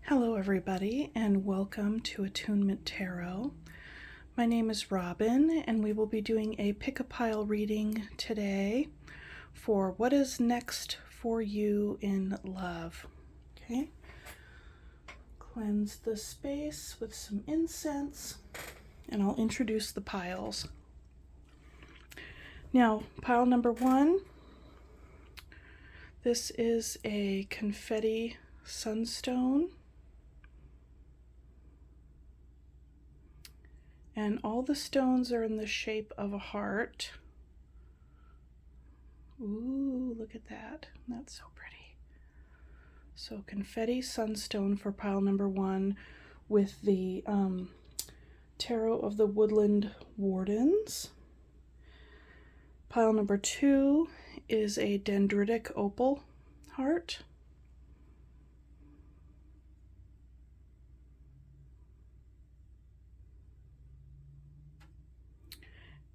Hello everybody and welcome to Attunement Tarot. My name is Robin and we will be doing a pick-a-pile reading today for what is next for you in love. Okay, cleanse the space with some incense and I'll introduce the piles. Now, pile number one, this is a confetti sunstone. And all the stones are in the shape of a heart. Ooh, look at that. That's so pretty. So confetti sunstone for pile number one with the Tarot of the Woodland Wardens. Pile number two is a dendritic opal heart.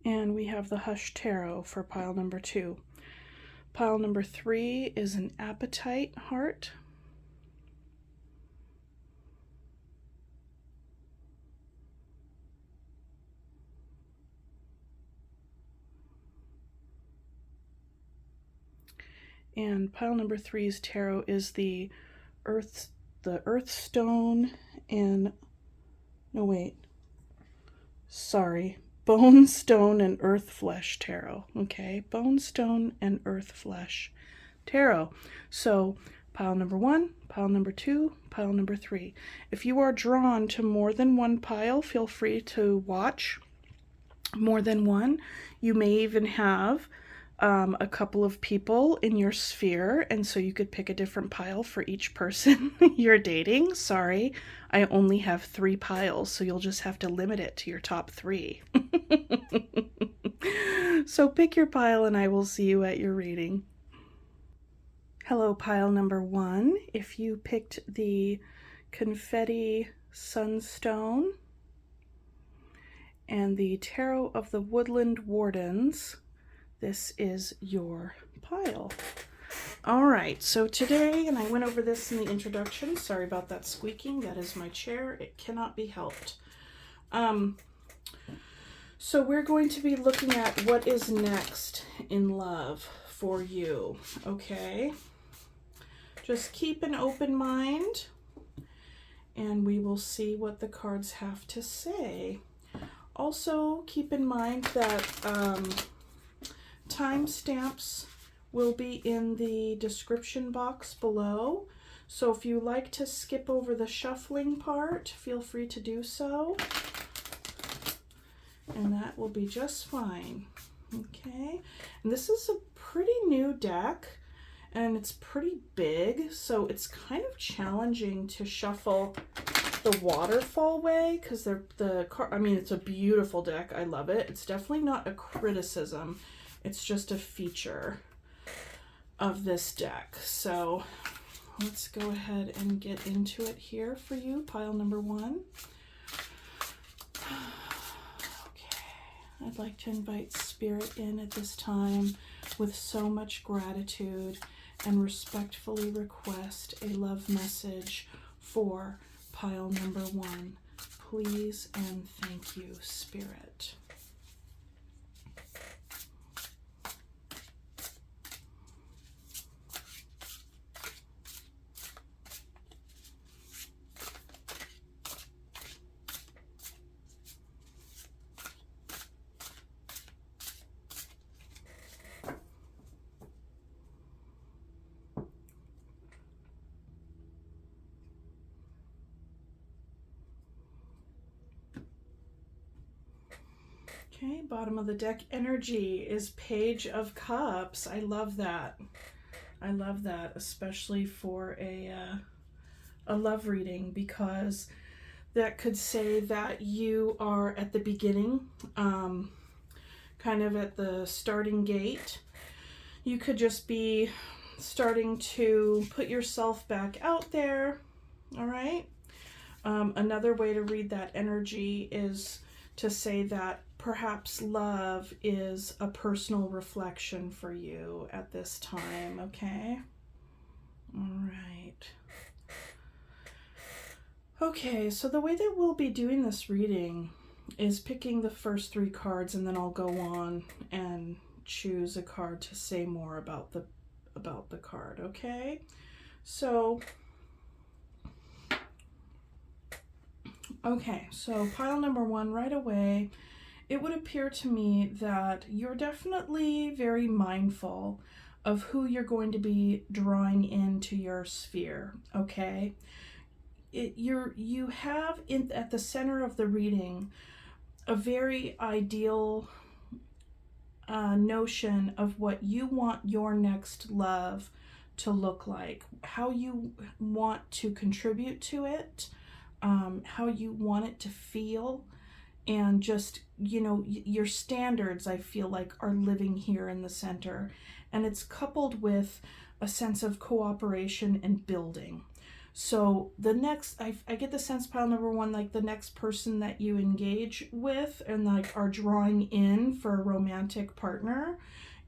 And we have the Hush Tarot for pile number two. Pile number three is an Appetite heart. And pile number three's tarot is the Earthstone and Bonestone and Earthflesh tarot. Okay, Bonestone and Earthflesh tarot. So pile number one, pile number two, pile number three. If you are drawn to more than one pile, feel free to watch more than one. You may even have a couple of people in your sphere, and so you could pick a different pile for each person you're dating. Sorry, I only have 3 piles, so you'll just have to limit it to your top 3. So pick your pile and I will see you at your reading. Hello, pile number one. If you picked the confetti sunstone and the Tarot of the Woodland Wardens, this is your pile. All right, so today, and I went over this in the introduction, sorry about that squeaking, that is my chair, it cannot be helped. So we're going to be looking at what is next in love for you, okay? Just keep an open mind and we will see what the cards have to say. Also, keep in mind that timestamps will be in the description box below. So if you like to skip over the shuffling part, feel free to do so. And that will be just fine. Okay. And this is a pretty new deck and it's pretty big. So it's kind of challenging to shuffle the waterfall way because it's a beautiful deck. I love it. It's definitely not a criticism. It's just a feature of this deck. So let's go ahead and get into it here for you, pile number one. Okay, I'd like to invite Spirit in at this time with so much gratitude and respectfully request a love message for pile number one. Please and thank you, Spirit. Okay, bottom of the deck energy is Page of Cups. I love that. I love that, especially for a love reading, because that could say that you are at the beginning, kind of at the starting gate. You could just be starting to put yourself back out there, all right? Another way to read that energy is to say that perhaps love is a personal reflection for you at this time, okay? All right. Okay, so the way that we'll be doing this reading is picking the first 3 cards, and then I'll go on and choose a card to say more about the card, okay? So pile number 1, right away, it would appear to me that you're definitely very mindful of who you're going to be drawing into your sphere, okay? You have at the center of the reading a very ideal notion of what you want your next love to look like, how you want to contribute to it, how you want it to feel, and just, your standards, I feel like, are living here in the center. And it's coupled with a sense of cooperation and building. So the next, I get the sense, pile number 1, like the next person that you engage with and like are drawing in for a romantic partner,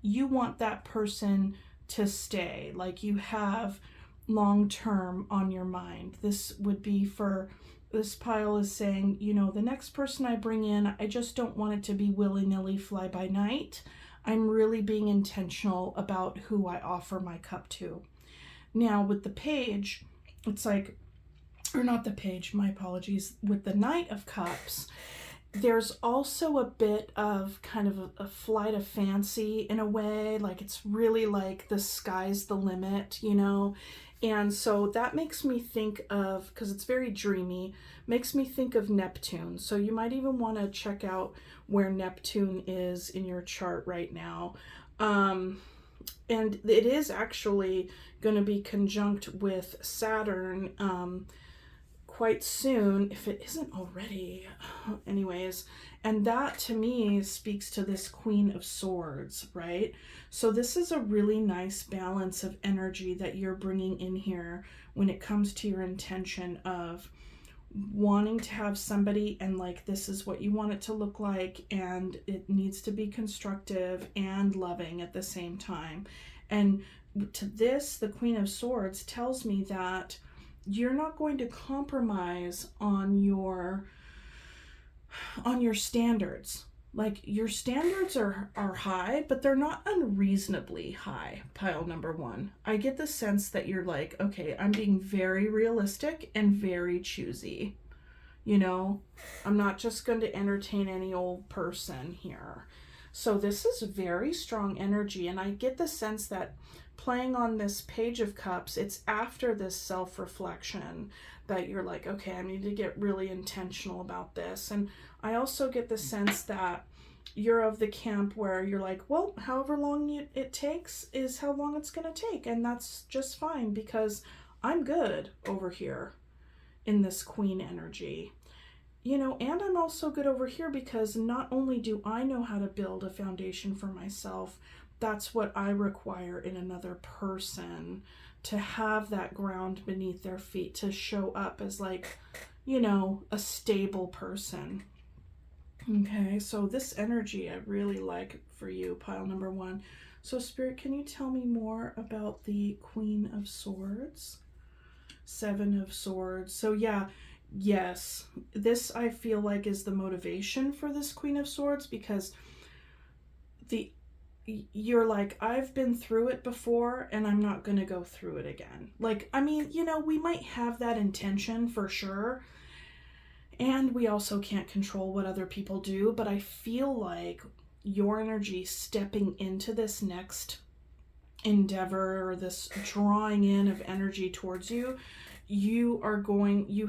you want that person to stay. Like you have long term on your mind. This would be for, this pile is saying, the next person I bring in, I just don't want it to be willy-nilly fly by night. I'm really being intentional about who I offer my cup to. Now with the page, it's like, or not the page, my apologies, with the Knight of Cups, there's also a bit of kind of a flight of fancy in a way, like it's really like the sky's the limit, and so that makes me think of, because it's very dreamy, makes me think of Neptune. So you might even want to check out where Neptune is in your chart right now. And it is actually going to be conjunct with Saturn quite soon, if it isn't already. Anyways, and that to me speaks to this Queen of Swords, right? So this is a really nice balance of energy that you're bringing in here when it comes to your intention of wanting to have somebody, and like this is what you want it to look like, and it needs to be constructive and loving at the same time. And to this, the Queen of Swords tells me that you're not going to compromise on your standards. Like your standards are high, but they're not unreasonably high, pile number 1. I get the sense that you're like, okay, I'm being very realistic and very choosy. I'm not just going to entertain any old person here. So this is very strong energy, and I get the sense that playing on this Page of Cups, it's after this self-reflection that you're like, okay, I need to get really intentional about this. And I also get the sense that you're of the camp where you're like, well, however long it takes is how long it's going to take, and that's just fine because I'm good over here in this Queen energy. And I'm also good over here because not only do I know how to build a foundation for myself, that's what I require in another person, to have that ground beneath their feet, to show up as like, a stable person. Okay, so this energy I really like for you, pile number 1. So Spirit, can you tell me more about the Queen of Swords? 7 of Swords. So yeah, yes, this I feel like is the motivation for this Queen of Swords, because you're like, I've been through it before and I'm not going to go through it again. Like, I mean, we might have that intention for sure, and we also can't control what other people do, but I feel like your energy stepping into this next endeavor, or this drawing in of energy towards you, you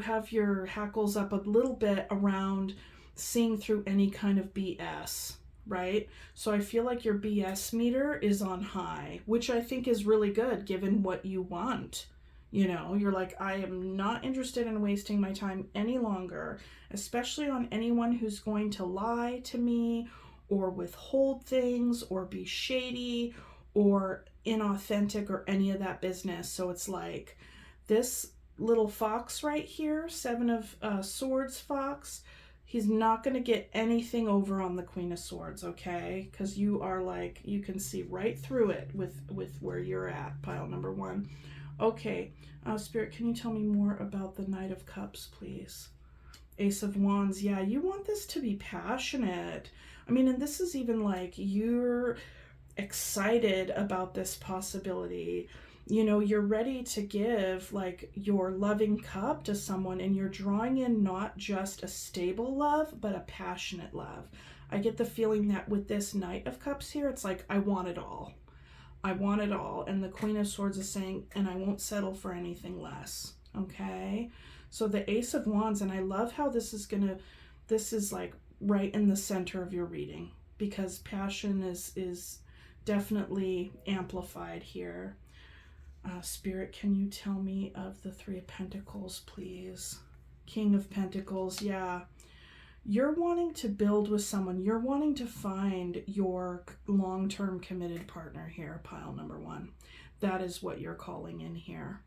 have your hackles up a little bit around seeing through any kind of BS, right? So I feel like your BS meter is on high, which I think is really good given what you want. You're like, I am not interested in wasting my time any longer, especially on anyone who's going to lie to me or withhold things or be shady or inauthentic or any of that business. So it's like this little fox right here, 7 of Swords fox, he's not going to get anything over on the Queen of Swords, okay? Because you are like, you can see right through it with where you're at, pile number 1. Okay, Spirit, can you tell me more about the Knight of Cups, please? Ace of Wands. Yeah, you want this to be passionate. I mean, and this is even like you're excited about this possibility. You know, you're ready to give like your loving cup to someone, and you're drawing in not just a stable love, but a passionate love. I get the feeling that with this Knight of Cups here, it's like, I want it all. I want it all. And the Queen of Swords is saying, and I won't settle for anything less. Okay? So the Ace of Wands, and I love how this is like right in the center of your reading, because passion is definitely amplified here. Spirit, can you tell me of the Three of Pentacles, please? King of Pentacles, yeah. You're wanting to build with someone. You're wanting to find your long-term committed partner here, pile number one. That is what you're calling in here.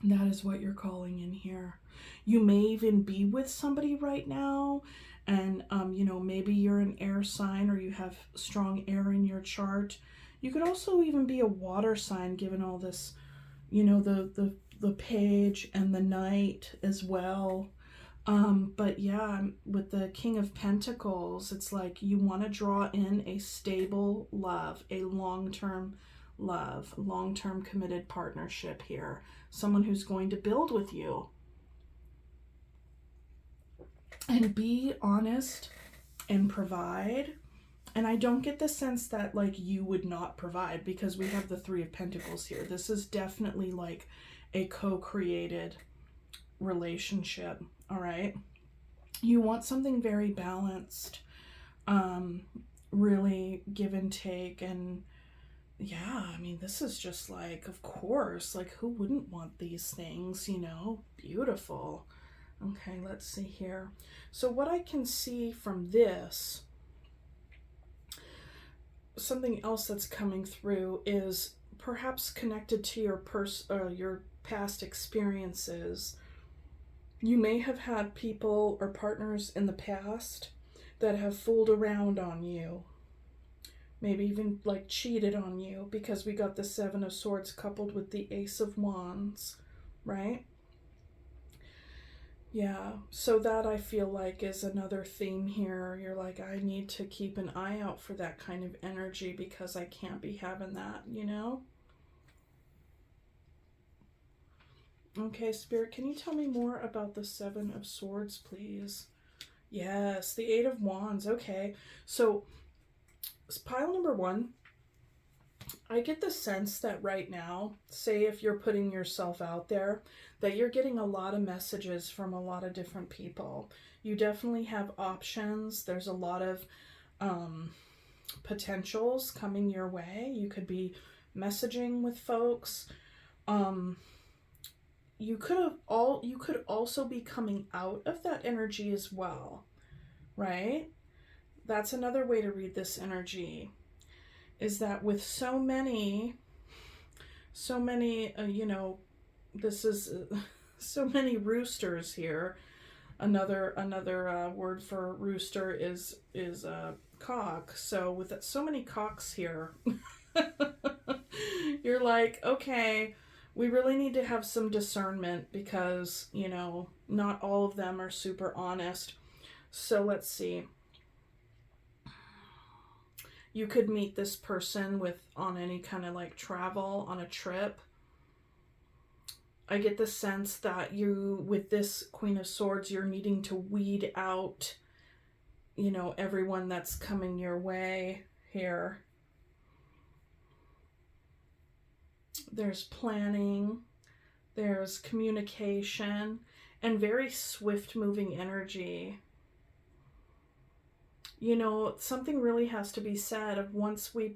That is what you're calling in here. You may even be with somebody right now, and you know, maybe you're an air sign or you have strong air in your chart. You could also even be a water sign, given all this, you know, the page and the knight as well. But yeah, with the King of Pentacles, it's like you want to draw in a stable love, a long-term love, long-term committed partnership here. Someone who's going to build with you. And be honest and provide. And I don't get the sense that like you would not provide, because we have the Three of Pentacles here. This is definitely like a co-created relationship. All right. You want something very balanced, really give and take. And yeah, I mean, this is just like, of course, like who wouldn't want these things, you know? Beautiful. Okay, let's see here. So what I can see from this, something else that's coming through is perhaps connected to your past experiences. You may have had people or partners in the past that have fooled around on you. Maybe even like cheated on you, because we got the Seven of Swords coupled with the Ace of Wands, right? Yeah, so that I feel like is another theme here. You're like, I need to keep an eye out for that kind of energy, because I can't be having that, you know? Okay, Spirit, can you tell me more about the Seven of Swords, please? Yes, the Eight of Wands. Okay, so pile number one, I get the sense that right now, say if you're putting yourself out there, that you're getting a lot of messages from a lot of different people. You definitely have options. There's a lot of potentials coming your way. You could be messaging with folks. You could also be coming out of that energy as well, right? That's another way to read this energy, is that with so many, you know, this is so many roosters here. Another word for rooster is cock. So with so many cocks here, you're like, okay, we really need to have some discernment, because, you know, not all of them are super honest. So let's see. You could meet this person on any kind of like travel, on a trip. I get the sense that with this Queen of Swords, you're needing to weed out, you know, everyone that's coming your way here. There's planning, there's communication, and very swift moving energy. You know, something really has to be said of once we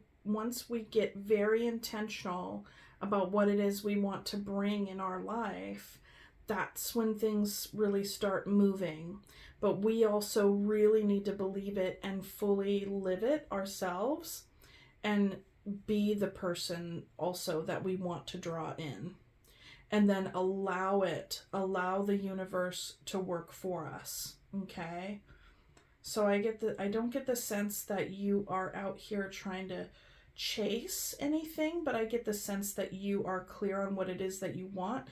get very intentional about what it is we want to bring in our life, that's when things really start moving. But we also really need to believe it and fully live it ourselves, and be the person also that we want to draw in, and then allow the universe to work for us. Okay? So I don't get the sense that you are out here trying to chase anything, but I get the sense that you are clear on what it is that you want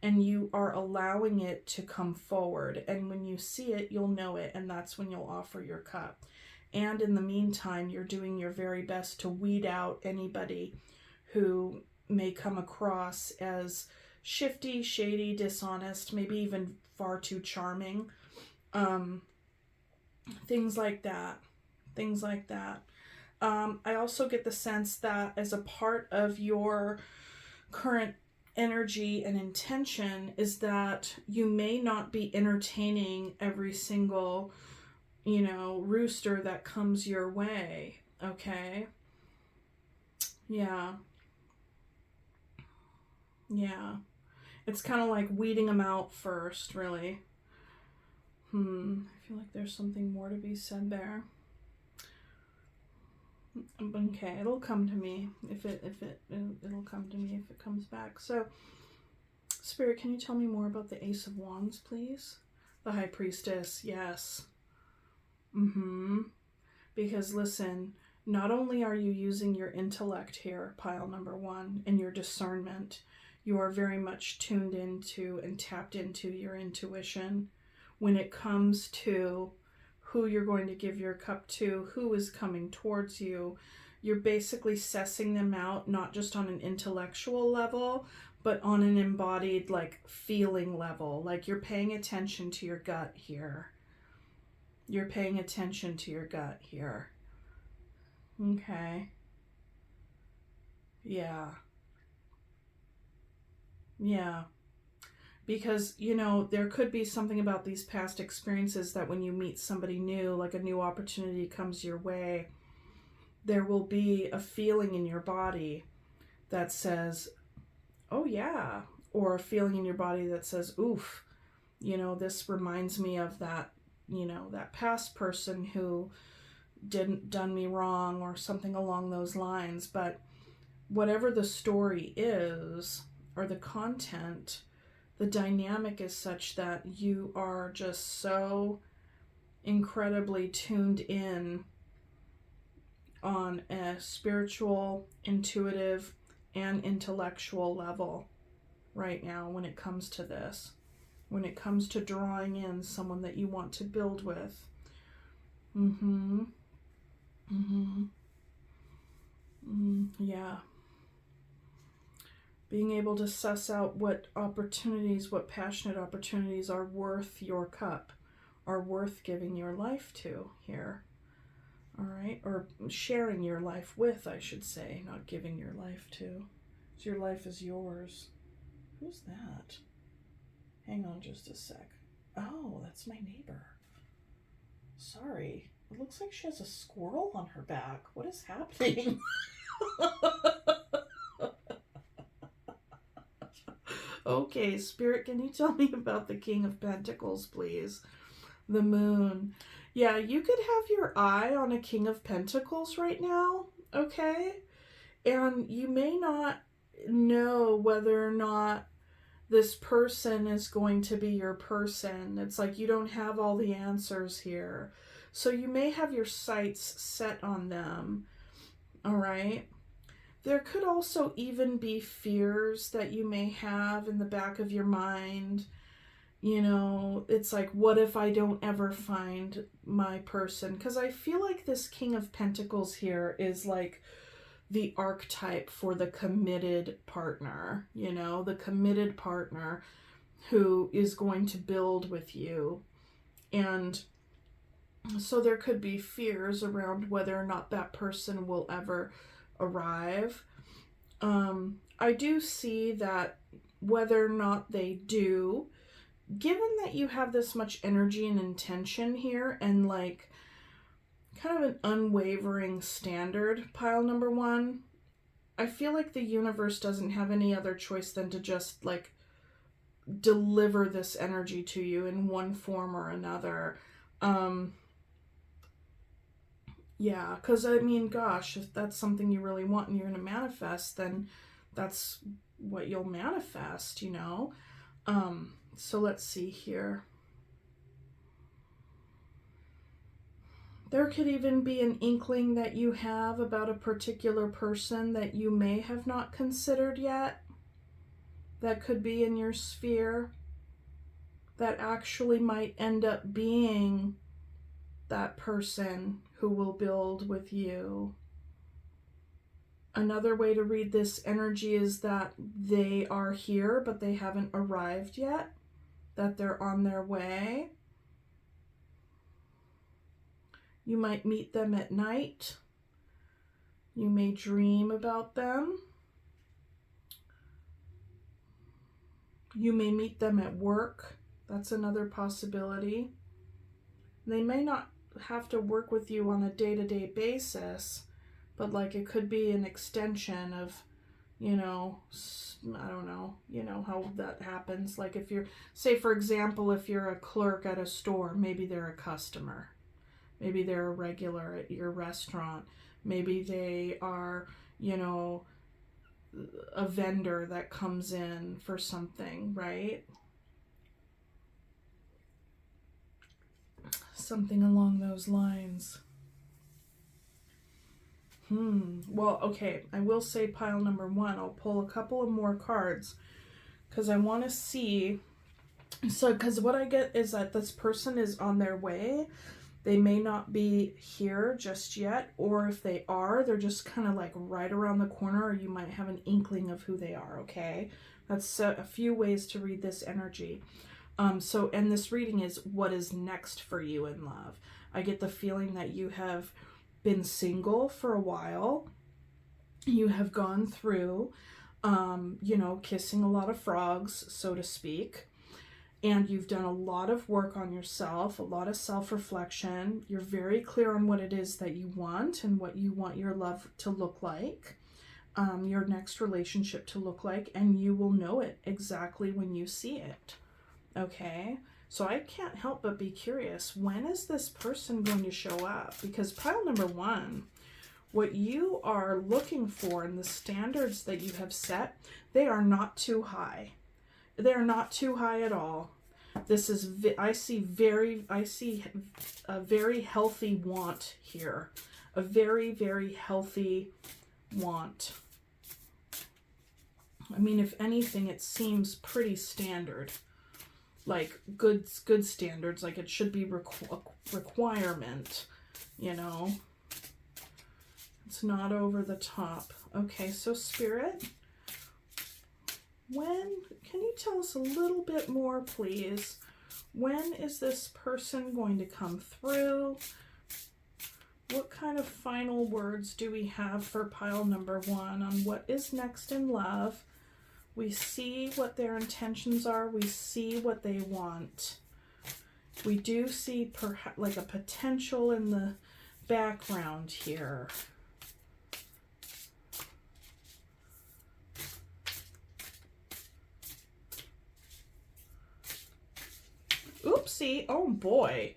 and you are allowing it to come forward. And when you see it, you'll know it, and that's when you'll offer your cup. And in the meantime, you're doing your very best to weed out anybody who may come across as shifty, shady, dishonest, maybe even far too charming. Things like that. Things like that. I also get the sense that as a part of your current energy and intention is that you may not be entertaining every single, rooster that comes your way. Okay? Yeah. Yeah. It's kind of like weeding them out first, really. I feel like there's something more to be said there. Okay, it'll come to me it'll come to me if it comes back. So, Spirit, can you tell me more about the Ace of Wands, please? The High Priestess, yes. Because listen, not only are you using your intellect here, pile number one, and your discernment, you are very much tuned into and tapped into your intuition when it comes to who you're going to give your cup to, who is coming towards you. You're basically sussing them out, not just on an intellectual level, but on an embodied, like, feeling level. Like, you're paying attention to your gut here. You're paying attention to your gut here. Okay. Yeah. Yeah. Because, there could be something about these past experiences that when you meet somebody new, like a new opportunity comes your way, there will be a feeling in your body that says, oh yeah, or a feeling in your body that says, oof, this reminds me of that, that past person who done me wrong or something along those lines. But whatever the story is or the content, the dynamic is such that you are just so incredibly tuned in on a spiritual, intuitive, and intellectual level right now when it comes to this. When it comes to drawing in someone that you want to build with. Yeah. Being able to suss out what passionate opportunities are worth your cup, are worth giving your life to here. All right? Or sharing your life with, I should say, not giving your life to. So your life is yours. Who's that? Hang on just a sec. Oh, that's my neighbor. Sorry. It looks like she has a squirrel on her back. What is happening? Okay, Spirit, can you tell me about the King of Pentacles, please? The Moon. Yeah, you could have your eye on a King of Pentacles right now, okay? And you may not know whether or not this person is going to be your person. It's like you don't have all the answers here. So you may have your sights set on them, all right? There could also even be fears that you may have in the back of your mind. It's like, what if I don't ever find my person? Because I feel like this King of Pentacles here is like the archetype for the committed partner, the committed partner who is going to build with you. And so there could be fears around whether or not that person will ever arrive. I do see that whether or not they do, given that you have this much energy and intention here and like kind of an unwavering standard, pile number one, I feel like the universe doesn't have any other choice than to just like deliver this energy to you in one form or another. Yeah, because I mean, gosh, if that's something you really want and you're going to manifest, then that's what you'll manifest, So let's see here. There could even be an inkling that you have about a particular person that you may have not considered yet, that could be in your sphere, that actually might end up being that person who will build with you. Another way to read this energy is that they are here, but they haven't arrived yet, that they're on their way. You might meet them at night. You may dream about them. You may meet them at work. That's another possibility. They may not have to work with you on a day-to-day basis, but like it could be an extension of, you know, I don't know, you know how that happens. Like if you're, say for example, if you're a clerk at a store, maybe they're a customer. Maybe they're a regular at your restaurant. Maybe they are, you know, a vendor that comes in for something, right? Something along those lines. Well, okay, I will say pile number 1. I'll pull a couple of more cards because I want to see. So, because what I get is that this person is on their way. They may not be here just yet, or if they are, they're just kind of like right around the corner, or you might have an inkling of who they are, okay? That's a few ways to read this energy. And this reading is what is next for you in love. I get the feeling that you have been single for a while. You have gone through, you know, kissing a lot of frogs, so to speak. And you've done a lot of work on yourself, a lot of self-reflection. You're very clear on what it is that you want and what you want your love to look like, your next relationship to look like, and you will know it exactly when you see it, okay? So I can't help but be curious, when is this person going to show up? Because pile number 1, what you are looking for and the standards that you have set, they are not too high. They're not too high at all. This is, I see a very healthy want here. A very, very healthy want. I mean, if anything, it seems pretty standard. Like good standards, like it should be requirement, you know. It's not over the top. Okay, so Spirit, can you tell us a little bit more, please? When is this person going to come through? What kind of final words do we have for pile number 1 on what is next in love? We see what their intentions are. We see what they want. We do see perhaps like a potential in the background here. Oopsie. Oh boy.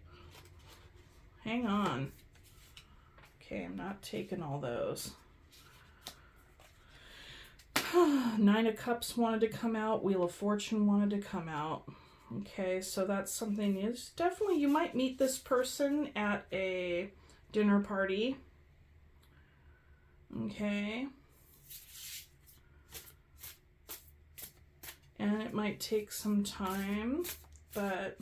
Hang on. Okay, I'm not taking all those. 9 of Cups wanted to come out. Wheel of Fortune wanted to come out. Okay, so that's something is definitely, you might meet this person at a dinner party. Okay. And it might take some time, but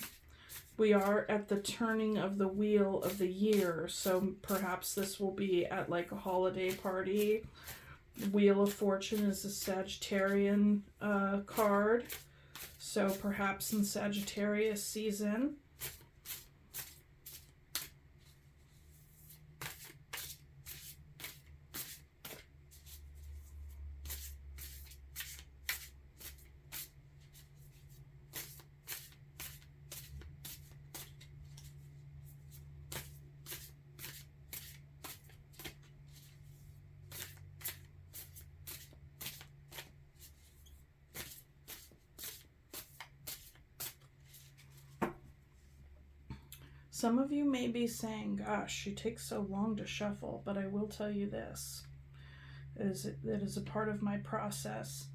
we are at the turning of the wheel of the year, so perhaps this will be at like a holiday party. Wheel of Fortune is a Sagittarian card, so perhaps in Sagittarius season. Some of you may be saying, gosh, she takes so long to shuffle, but I will tell you this. It is a part of my process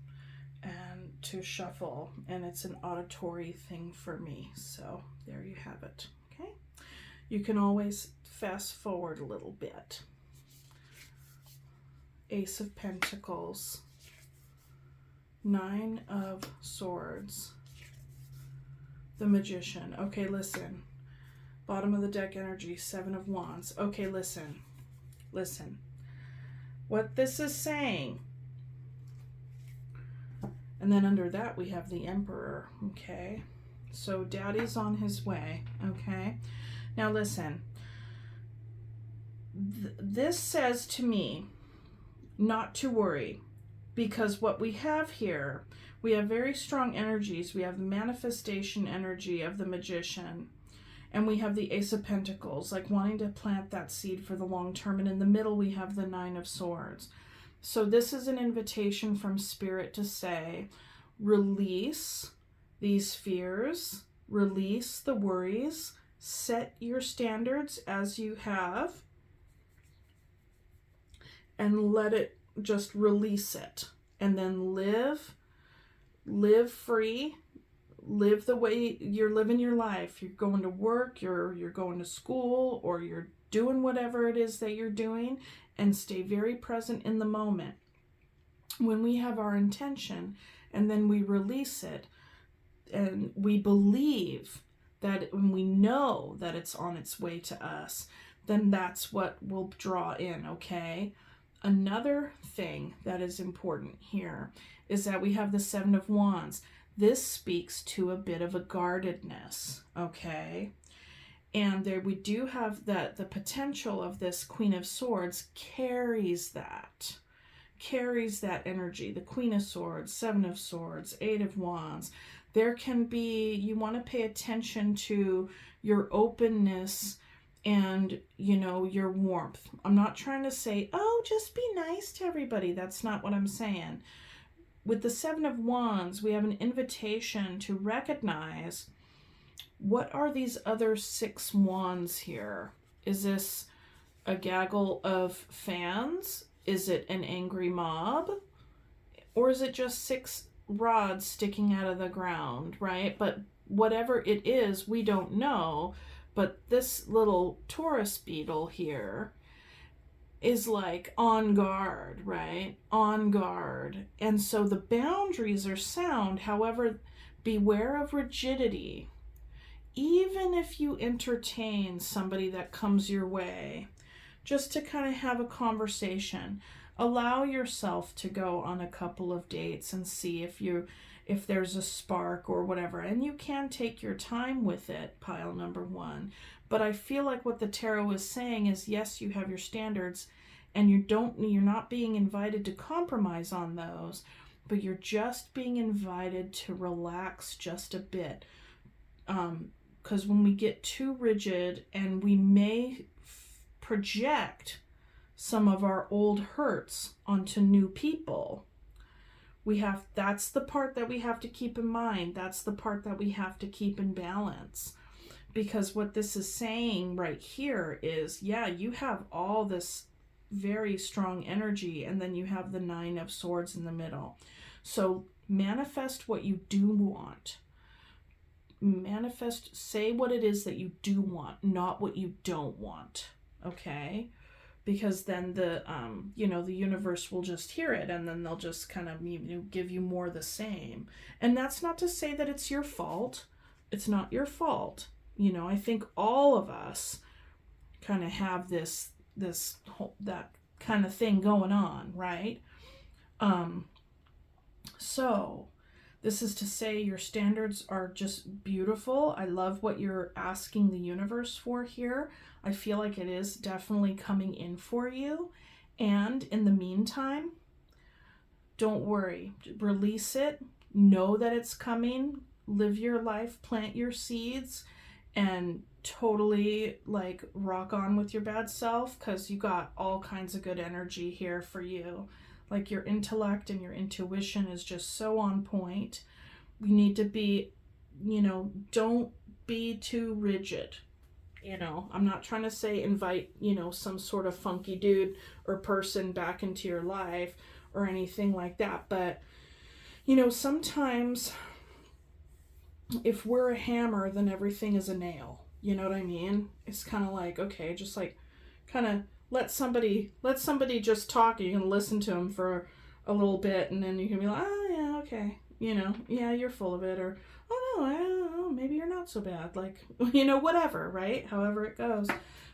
and to shuffle, and it's an auditory thing for me. So there you have it. Okay. You can always fast forward a little bit. Ace of Pentacles, Nine of Swords, the Magician. Okay, listen. Bottom of the deck energy, Seven of Wands. Okay, listen. Listen. What this is saying. And then under that we have the Emperor. Okay. So Daddy's on his way. Okay. Now listen. This says to me not to worry, because what we have here, we have very strong energies. We have manifestation energy of the Magician, and we have the Ace of Pentacles, like wanting to plant that seed for the long term, and in the middle we have the Nine of Swords. So this is an invitation from Spirit to say, release these fears, release the worries, set your standards as you have, and let it just release it, and then live free, live the way you're living your life. You're going to work, you're going to school, or you're doing whatever it is that you're doing, and stay very present in the moment. When we have our intention and then we release it, and we believe that, and we know that it's on its way to us, then that's what will draw in, okay? Another thing that is important here is that we have the Seven of Wands. This speaks to a bit of a guardedness, okay? And there we do have that the potential of this Queen of Swords carries that energy. The Queen of Swords, Seven of Swords, Eight of Wands. There can be, you want to pay attention to your openness and, your warmth. I'm not trying to say, oh, just be nice to everybody. That's not what I'm saying. With the Seven of Wands, we have an invitation to recognize, what are these other 6 wands here? Is this a gaggle of fans? Is it an angry mob? Or is it just 6 rods sticking out of the ground, right? But whatever it is, we don't know. But this little Taurus beetle here is like on guard, right? On guard. And so the boundaries are sound. However, beware of rigidity. Even if you entertain somebody that comes your way, just to kind of have a conversation, allow yourself to go on a couple of dates and see if there's a spark or whatever. And you can take your time with it, pile number 1. But I feel like what the tarot is saying is, yes, you have your standards, and you're not being invited to compromise on those, but you're just being invited to relax just a bit. Because when we get too rigid, and we may project some of our old hurts onto new people, that's the part that we have to keep in mind. That's the part that we have to keep in balance. Because what this is saying right here is, yeah, you have all this very strong energy, and then you have the Nine of Swords in the middle. So manifest what you do want. Say what it is that you do want, not what you don't want, okay? Because then the universe will just hear it, and then they'll just kind of give you more of the same. And that's not to say that it's your fault. It's not your fault. I think all of us kind of have that kind of thing going on, right? So this is to say your standards are just beautiful. I love what you're asking the universe for here. I feel like it is definitely coming in for you. And in the meantime, don't worry. Release it. Know that it's coming. Live your life. Plant your seeds. And totally rock on with your bad self, because you got all kinds of good energy here for you. Like your intellect and your intuition is just so on point. You need to be, don't be too rigid. I'm not trying to say invite, some sort of funky dude or person back into your life or anything like that. But, sometimes if we're a hammer, then everything is a nail, You know what I mean? It's kind of like, okay, just like kind of let somebody just talk. You can listen to them for a little bit, and then you can be like, oh yeah, okay, yeah, you're full of it, or oh no, I don't know, maybe you're not so bad, like whatever, right? However it goes.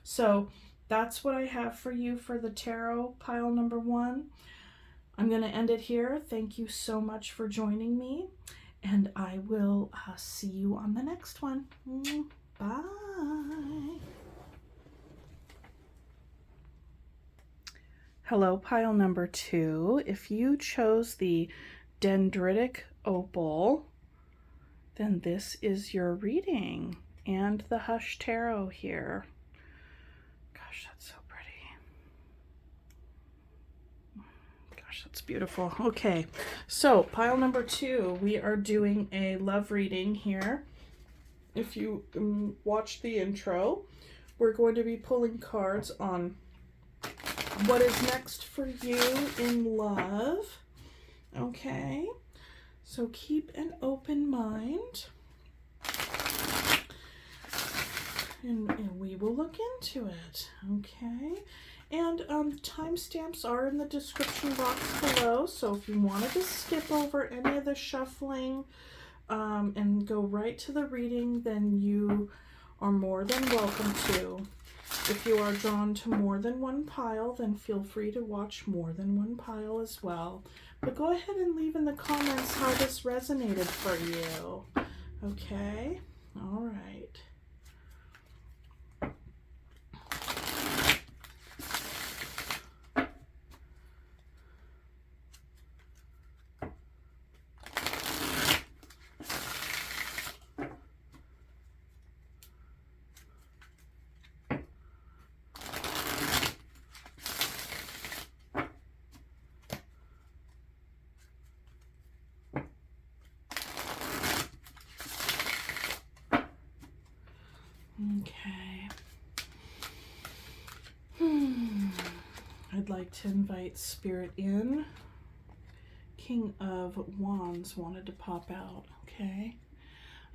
So that's what I have for you for the tarot pile number 1. I'm going to end it here. Thank you so much for joining me, and I will see you on the next one. Bye. Hello, pile number 2. If you chose the dendritic opal, then this is your reading and the Hush Tarot here. Gosh, that's so pretty. Gosh, that's beautiful. Okay, so pile number 2, we are doing a love reading here. If you watch the intro, we're going to be pulling cards on what is next for you in love. Okay, so keep an open mind, and we will look into it. Okay, and timestamps are in the description box below, so if you wanted to skip over any of the shuffling and go right to the reading, then you are more than welcome to. If you are drawn to more than one pile, then feel free to watch more than one pile as well. But go ahead and leave in the comments how this resonated for you. Okay? All right. Okay. I'd like to invite Spirit in. King of Wands wanted to pop out, okay?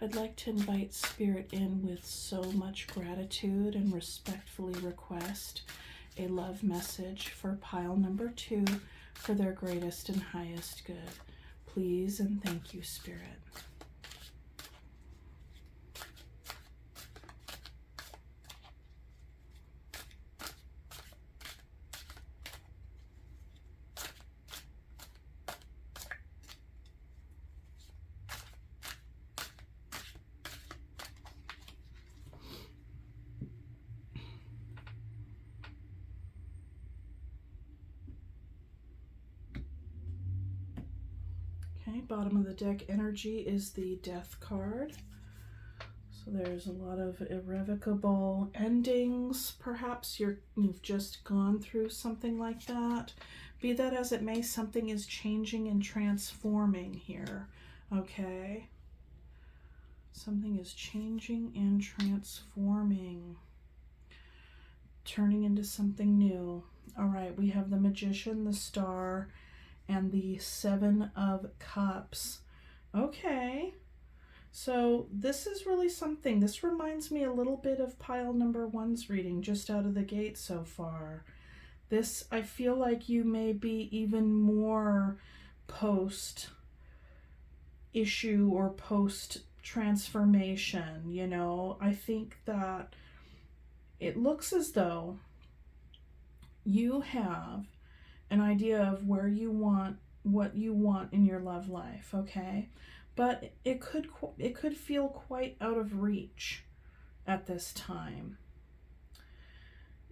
I'd like to invite Spirit in with so much gratitude and respectfully request a love message for pile number 2 for their greatest and highest good. Please and thank you, Spirit. Okay, bottom of the deck energy is the Death card. So there's a lot of irrevocable endings. Perhaps you've just gone through something like that. Be that as it may, something is changing and transforming here. Okay? Something is changing and transforming. Turning into something new. All right, we have the Magician, the Star, and the 7 of Cups. Okay, so this is really something. This reminds me a little bit of pile number 1's reading just out of the gate so far. This, I feel like you may be even more post-issue or post-transformation, I think that it looks as though you have an idea of where you want, what you want in your love life, okay? But it could feel quite out of reach at this time.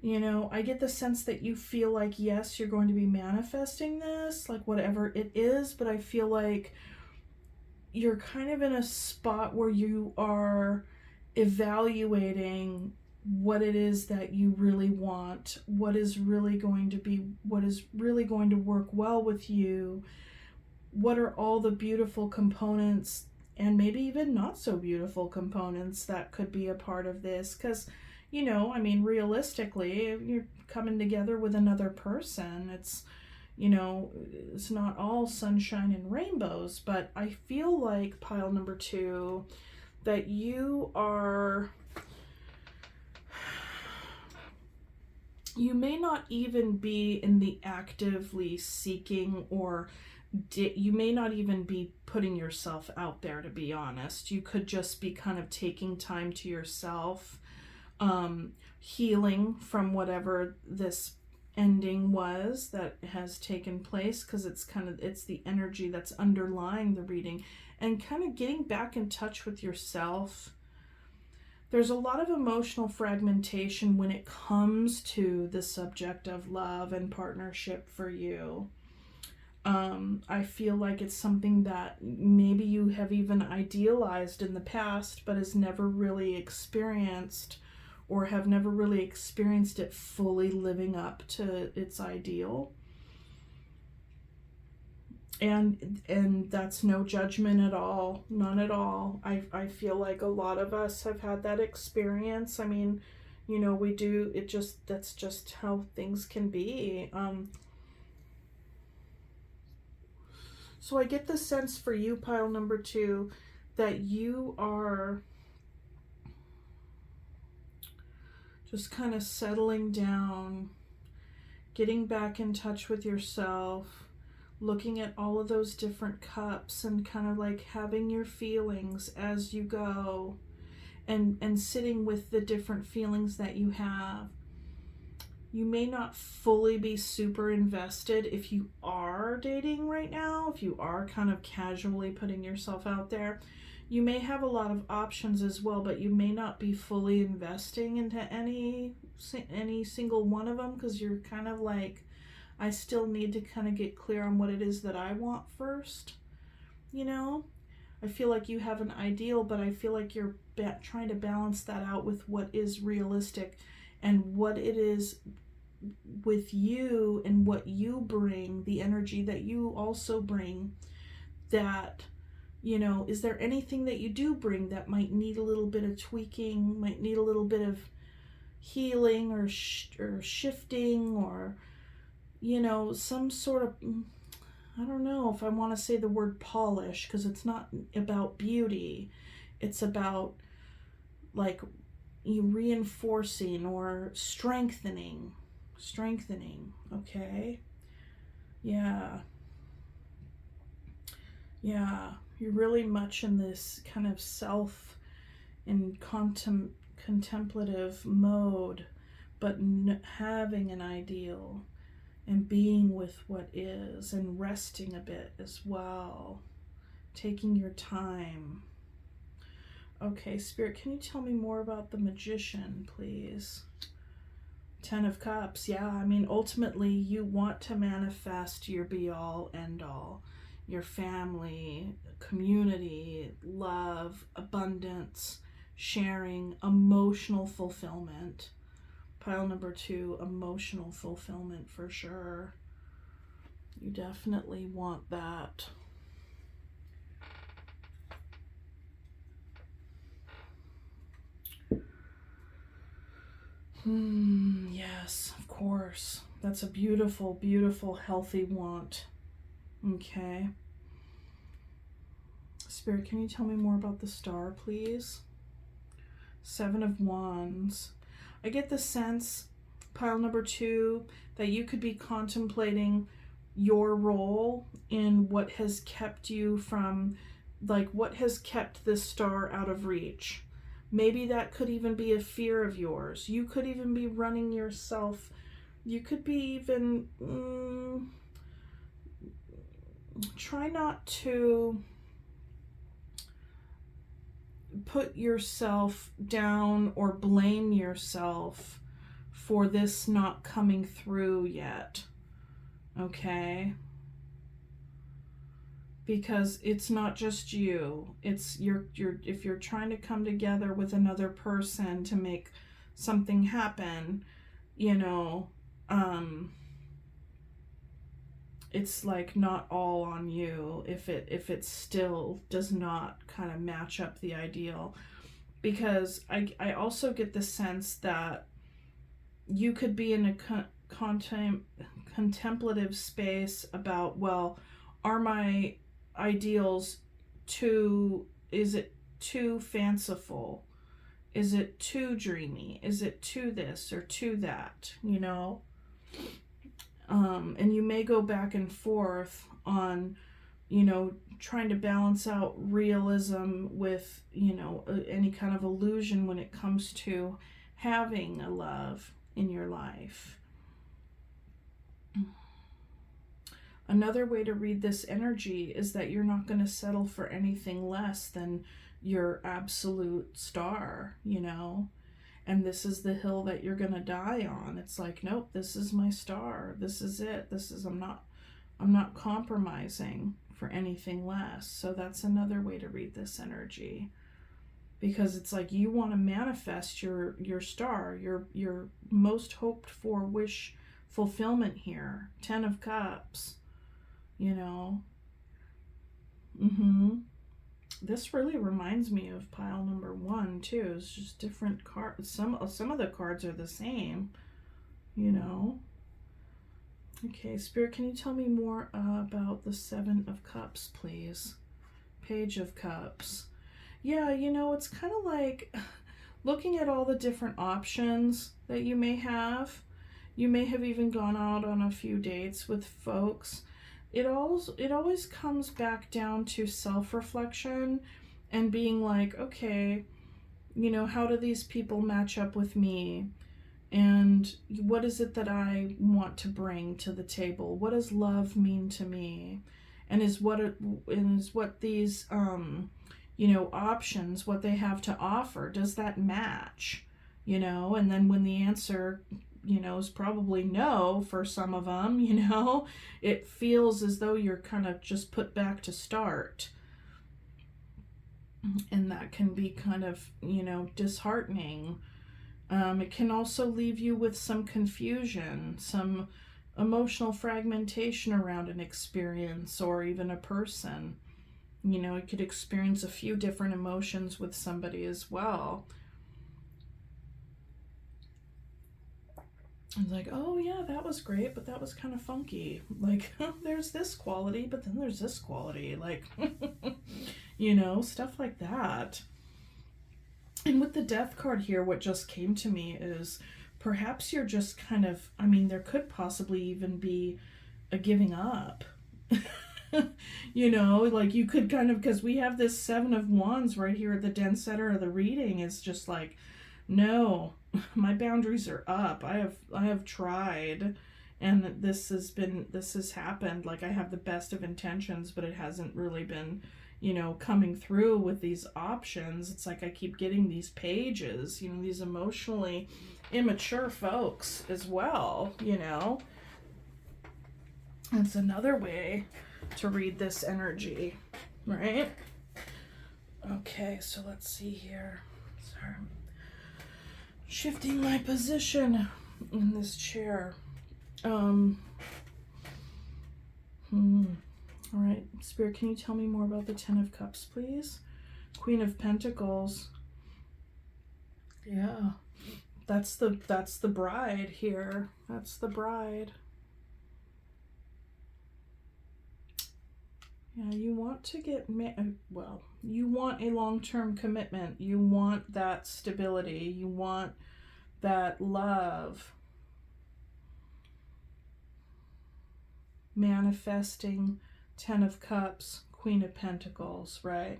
I get the sense that you feel like, yes, you're going to be manifesting this, like whatever it is, but I feel like you're kind of in a spot where you are evaluating what it is that you really want, what is really going to work well with you, what are all the beautiful components and maybe even not so beautiful components that could be a part of this. Because realistically, you're coming together with another person. It's not all sunshine and rainbows, but I feel like pile number 2 that you are you may not even be in the actively seeking, or you may not even be putting yourself out there, to be honest. You could just be kind of taking time to yourself, healing from whatever this ending was that has taken place, because it's the energy that's underlying the reading, and kind of getting back in touch with yourself. There's a lot of emotional fragmentation when it comes to the subject of love and partnership for you. I feel like it's something that maybe you have even idealized in the past, but has never really experienced, or have never really experienced it fully living up to its ideal. And that's no judgment at all, none at all. I feel like a lot of us have had that experience. I mean, we do. That's just how things can be. So I get the sense for you, pile number 2, that you are just kind of settling down, getting back in touch with yourself, looking at all of those different cups, and kind of like having your feelings as you go, and sitting with the different feelings that you have. You may not fully be super invested if you are dating right now, if you are kind of casually putting yourself out there. You may have a lot of options as well, but you may not be fully investing into any single one of them, because you're kind of like, I still need to kind of get clear on what it is that I want first. I feel like you have an ideal, but I feel like you're trying to balance that out with what is realistic, and what it is with you, and what you bring, the energy that you also bring. That, is there anything that you do bring that might need a little bit of tweaking, might need a little bit of healing, or shifting, or some sort of, I don't know if I want to say the word polish, because it's not about beauty. It's about like you reinforcing or strengthening, okay? Yeah. You're really much in this kind of self and contemplative mode, but having an ideal, and being with what is, and resting a bit as well, taking your time. Okay, Spirit, can you tell me more about the Magician, please? 10 of Cups. Yeah, I mean, ultimately, you want to manifest your be-all, end-all. Your family, community, love, abundance, sharing, emotional fulfillment. Pile number 2, emotional fulfillment for sure. You definitely want that. Yes, of course. That's a beautiful, beautiful, healthy want. Okay. Spirit, can you tell me more about the Star, please? 7 of Wands. I get the sense, pile number 2, that you could be contemplating your role in what has kept you from, like, what has kept this star out of reach. Maybe that could even be a fear of yours. You could even be running yourself. You could be even try not to put yourself down or blame yourself for this not coming through yet. Okay? Because it's not just you. It's if you're trying to come together with another person to make something happen, it's like not all on you if it still does not kind of match up the ideal. Because I also get the sense that you could be in a contemplative space about, well, are my ideals too fanciful? Is it too dreamy? Is it too this or too that? You know? And you may go back and forth on, you know, trying to balance out realism with, you know, any kind of illusion when it comes to having a love in your life. Another way to read this energy is that you're not going to settle for anything less than your absolute star, you know? And this is the hill that you're going to die on. It's like, nope, this is my star. This is it. I'm not compromising for anything less. So that's another way to read this energy. Because it's like you want to manifest your star, your most hoped for wish fulfillment here. 10 of Cups. You know, this really reminds me of pile number 1 too. It's just different cards. Some of the cards are the same, you know. Okay, Spirit, can you tell me more about the 7 of Cups, please? Page of Cups. Yeah, you know, it's kind of like looking at all the different options that you may have. You may have even gone out on a few dates with folks. It always comes back down to self-reflection and being like, okay, you know, how do these people match up with me? And what is it that I want to bring to the table? What does love mean to me? And is what these you know, options, what they have to offer, does that match? You know, and then when the answer, you know, is probably no for some of them, you know, it feels as though you're kind of just put back to start. And that can be kind of, you know, disheartening. It can also leave you with some confusion, some emotional fragmentation around an experience or even a person. You know, you could experience a few different emotions with somebody as well. It's like, oh yeah, that was great, but that was kind of funky. Like, there's this quality, but then there's this quality. Like, you know, stuff like that. And with the Death card here, what just came to me is perhaps you're just kind of, I mean, there could possibly even be a giving up. You know, like you could kind of, because we have this 7 of Wands right here at the den center of the reading. It's just like, no, my boundaries are up. I have tried, and this has happened. Like, I have the best of intentions, but it hasn't really been, you know, coming through with these options. It's like I keep getting these pages, you know, these emotionally immature folks as well, you know. That's another way to read this energy, right? Okay, so let's see here. Sorry, I'm shifting my position in this chair. All right, Spirit, can you tell me more about the 10 of Cups, please? Queen of Pentacles. Yeah, that's the bride here. That's the bride. Yeah, you want to get, well, you want a long-term commitment. You want that stability. You want that love. Manifesting 10 of Cups, Queen of Pentacles, right?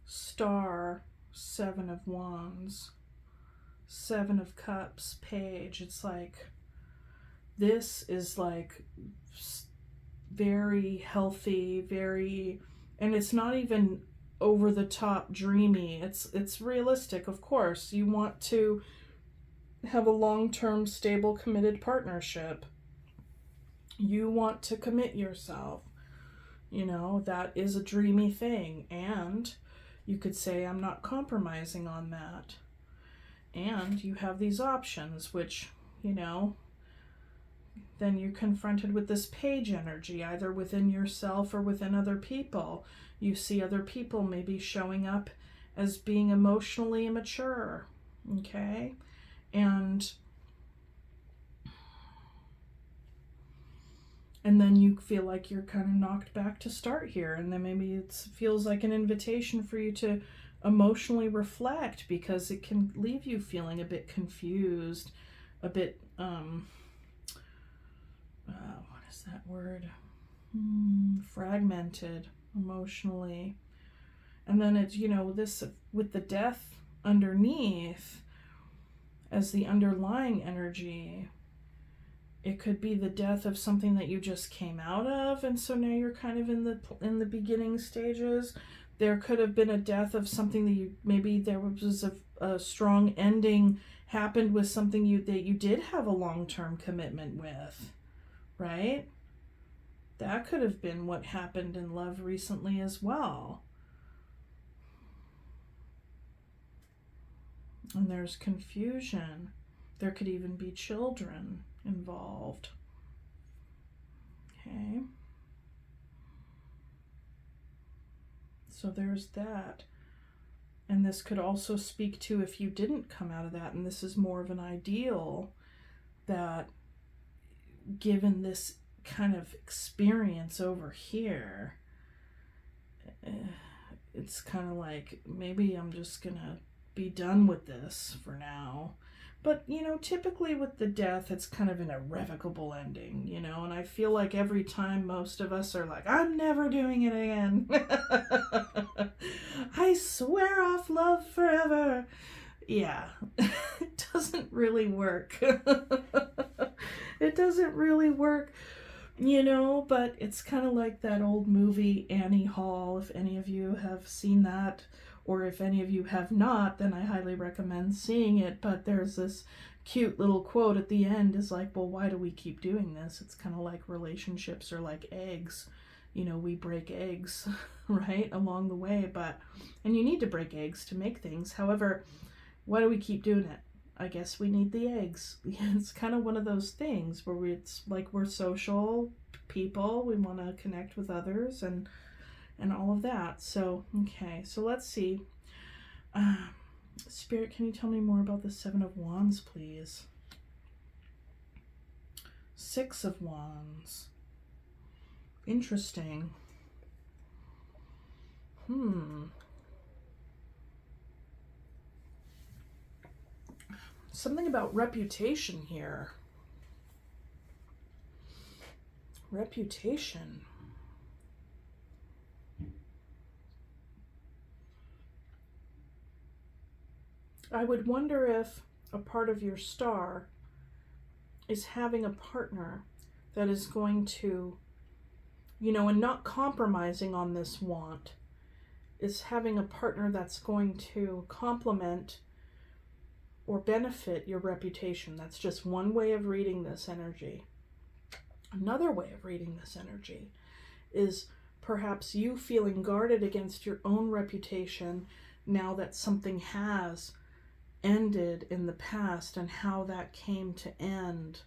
Star, 7 of Wands, 7 of Cups, Page. It's like, this is like very healthy, very, and it's not even over the top dreamy. It's realistic, of course. You want to have a long-term, stable, committed partnership. You want to commit yourself. You know, that is a dreamy thing. And you could say, I'm not compromising on that. And you have these options, which, you know, then you're confronted with this Page energy, either within yourself or within other people. You see other people maybe showing up as being emotionally immature, okay? And then you feel like you're kind of knocked back to start here, and then maybe it feels like an invitation for you to emotionally reflect, because it can leave you feeling a bit confused, a bit what is that word, fragmented emotionally. And then it's, this with the death underneath as the underlying energy, it could be the death of something that you just came out of, and so now you're kind of in the beginning stages. There could have been a death of something that maybe there was a strong ending happened with something that you did have a long-term commitment with, right? That could have been what happened in love recently as well. And there's confusion. There could even be children involved. Okay. So there's that. And this could also speak to if you didn't come out of that, and this is more of an ideal, that given this kind of experience over here, it's kind of like, maybe I'm just gonna be done with this for now. But, typically with the death, it's kind of an irrevocable ending, and I feel like every time most of us are like, I'm never doing it again. I swear off love forever. Yeah, it doesn't really work. It doesn't really work, but it's kind of like that old movie, Annie Hall, if any of you have seen that. Or if any of you have not, then I highly recommend seeing it. But there's this cute little quote at the end, is like, well, why do we keep doing this? It's kind of like relationships are like eggs. We break eggs, right, along the way. And you need to break eggs to make things. However, why do we keep doing it? I guess we need the eggs. It's kind of one of those things where it's like we're social people. We want to connect with others and all of that. So, okay, so let's see. Spirit, can you tell me more about the Seven of Wands, please? Six of Wands. Interesting. Something about reputation here. Reputation. I would wonder if a part of your star is having a partner that is going to, and not compromising on this want, is having a partner that's going to complement or benefit your reputation. That's just one way of reading this energy. Another way of reading this energy is perhaps you feeling guarded against your own reputation now that something has ended in the past, and how that came to end,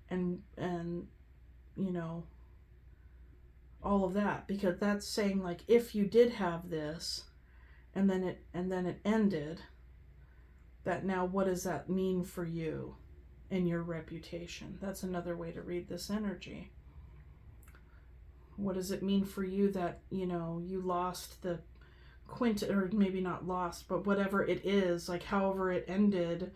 and all of that, because that's saying, like, if you did have this and then it ended, that now what does that mean for you and your reputation? That's another way to read this energy. What does it mean for you that you lost the or maybe not lost, but whatever it is, like however it ended,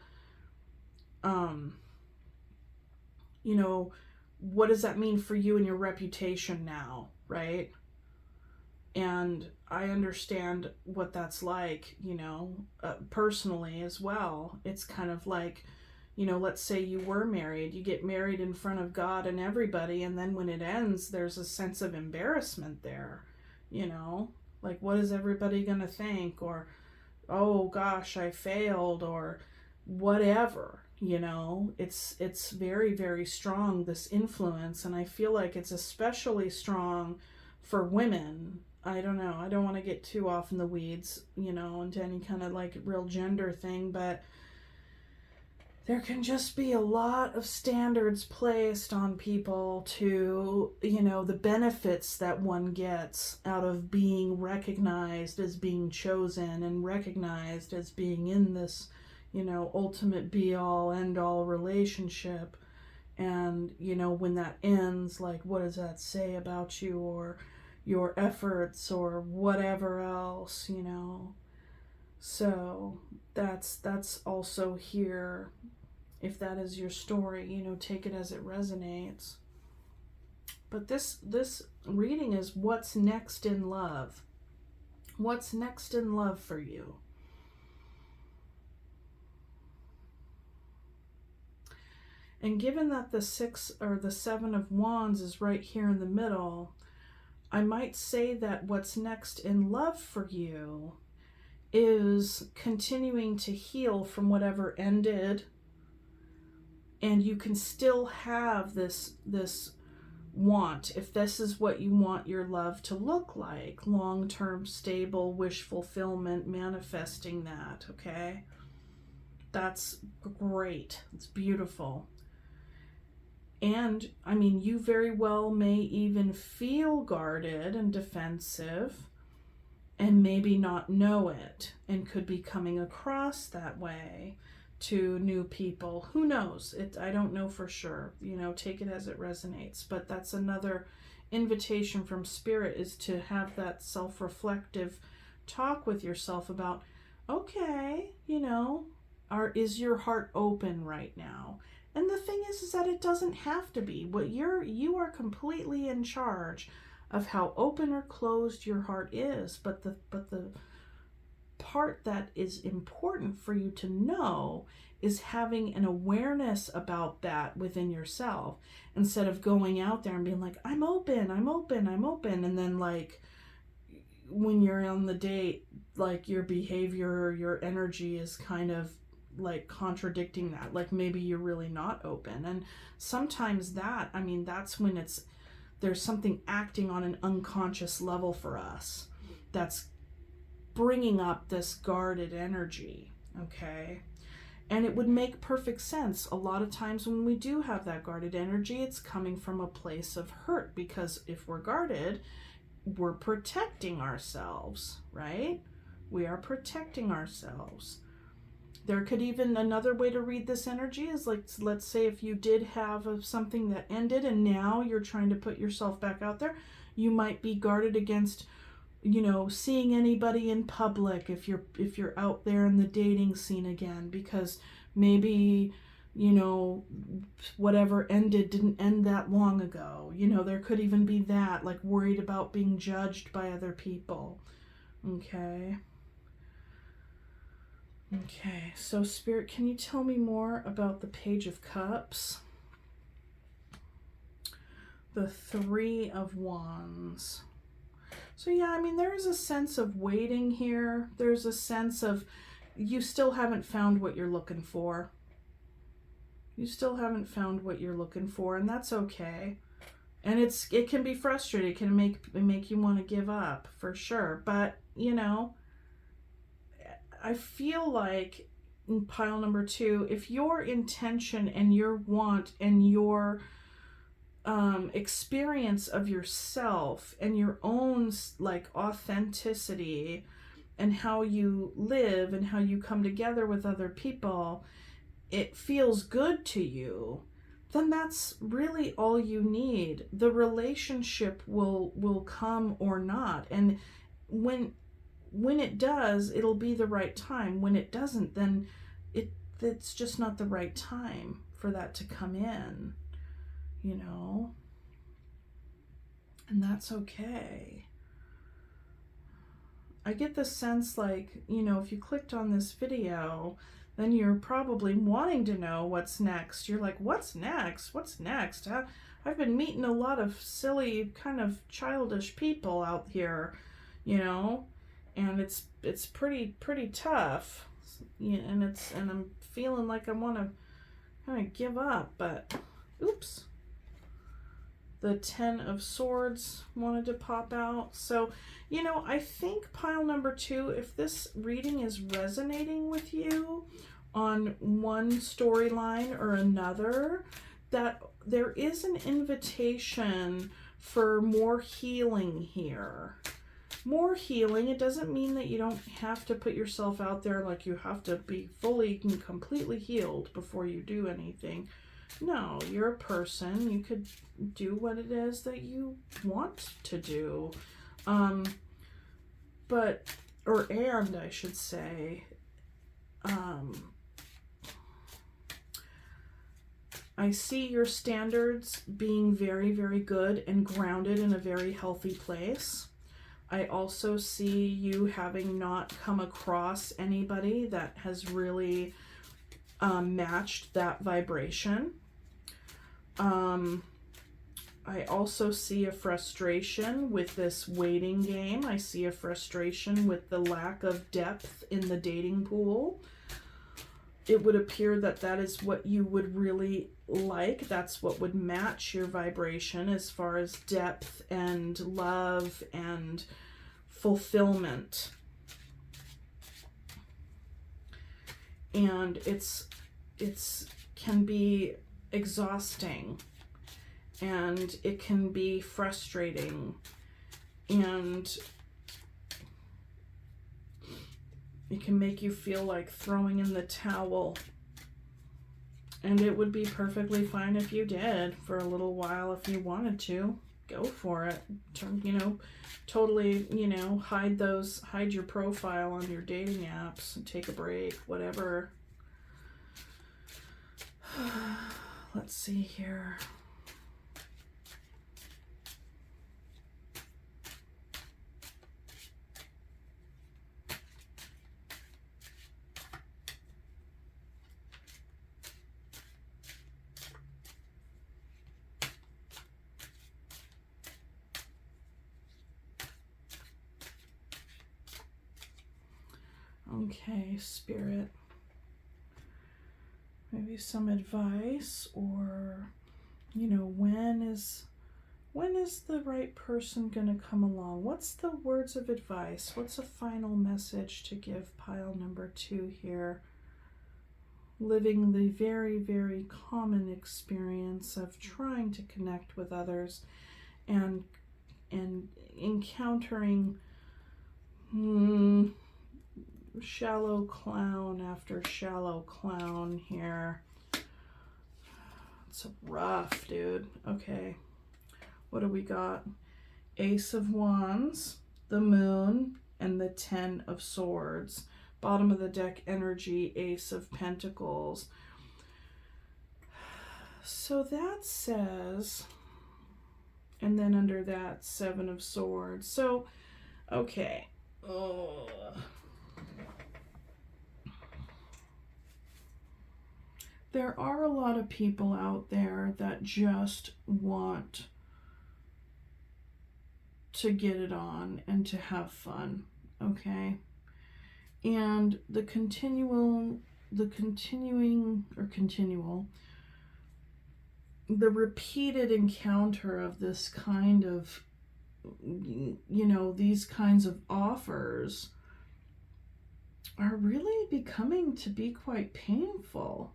what does that mean for you and your reputation now, right? And I understand what that's like, personally as well. It's kind of like, let's say you were married, you get married in front of God and everybody, and then when it ends, there's a sense of embarrassment there, like, what is everybody gonna think? Or, oh gosh, I failed, or whatever, it's very, very strong, this influence. And I feel like it's especially strong for women. I don't know, I don't want to get too off in the weeds, into any kind of like real gender thing, but there can just be a lot of standards placed on people to, the benefits that one gets out of being recognized as being chosen and recognized as being in this, ultimate be-all, end-all relationship. And, when that ends, like, what does that say about you or your efforts or whatever else, So that's also here. If that is your story, you know, take it as it resonates. But this reading is what's next in love. What's next in love for you? And given that the 6 or the 7 of Wands is right here in the middle, I might say that what's next in love for you is continuing to heal from whatever ended, and you can still have this want, if this is what you want your love to look like, long-term, stable, wish fulfillment, manifesting that, okay? That's great. It's beautiful. And, I mean, you very well may even feel guarded and defensive and maybe not know it, and could be coming across that way to new people. Who knows? I don't know for sure. You know, take it as it resonates. But that's another invitation from Spirit, is to have that self-reflective talk with yourself about, okay, you know, is your heart open right now? And the thing is that it doesn't have to be. You are completely in charge of how open or closed your heart is. But the part that is important for you to know is having an awareness about that within yourself, instead of going out there and being like, I'm open, and then like when you're on the date, like your behavior or your energy is kind of like contradicting that, like maybe you're really not open. And sometimes that, I mean, that's when there's something acting on an unconscious level for us that's bringing up this guarded energy, okay? And it would make perfect sense. A lot of times when we do have that guarded energy, it's coming from a place of hurt, because if we're guarded, we're protecting ourselves, right? We are protecting ourselves. There could even, another way to read this energy is like, let's say if you did have something that ended and now you're trying to put yourself back out there, you might be guarded against, you know, seeing anybody in public if you're out there in the dating scene again, because maybe, you know, whatever ended didn't end that long ago. You know, there could even be that, like worried about being judged by other people. Okay. Okay, so Spirit, can you tell me more about the Page of Cups? The 3 of Wands. So yeah, I mean, there is a sense of waiting here. There's a sense of you still haven't found what you're looking for. You still haven't found what you're looking for, and that's okay. And it can be frustrating. It can make you want to give up, for sure. But, you know, I feel like in pile number 2, if your intention and your want and your experience of yourself and your own like authenticity and how you live and how you come together with other people, it feels good to you, then that's really all you need. The relationship will come or not. And when it does, it'll be the right time. When it doesn't, then it's just not the right time for that to come in, you know? And that's okay. I get the sense like, you know, if you clicked on this video, then you're probably wanting to know what's next. You're like, what's next? What's next? I've been meeting a lot of silly, kind of childish people out here, you know? And it's pretty tough, yeah, and I'm feeling like I want to kind of give up, but oops, the 10 of Swords wanted to pop out. So, you know, I think pile number 2, if this reading is resonating with you on one storyline or another, that there is an invitation for more healing here. More healing. It doesn't mean that you don't have to put yourself out there like you have to be fully and completely healed before you do anything. No, you're a person. You could do what it is that you want to do. But or and I should say, I see your standards being very, very good and grounded in a very healthy place. I also see you having not come across anybody that has really matched that vibration. I also see a frustration with this waiting game. I see a frustration with the lack of depth in the dating pool. It would appear that that is what you would really like. That's what would match your vibration as far as depth and love and fulfillment. And it's can be exhausting, and it can be frustrating, and it can make you feel like throwing in the towel. And it would be perfectly fine if you did for a little while. If you wanted to, go for it. Totally, hide your profile on your dating apps and take a break, whatever. Let's see here. Okay, Spirit. Maybe some advice, or, when is the right person going to come along? What's the words of advice? What's a final message to give pile number 2 here? Living the very, very common experience of trying to connect with others and encountering shallow clown after shallow clown here. It's rough, dude. Okay. What do we got? Ace of Wands, the Moon, and the 10 of Swords. Bottom of the deck energy, Ace of Pentacles. So that says, and then under that, 7 of Swords. So, okay. There are a lot of people out there that just want to get it on and to have fun, okay? And the repeated encounter of this kind of, these kinds of offers are really becoming to be quite painful.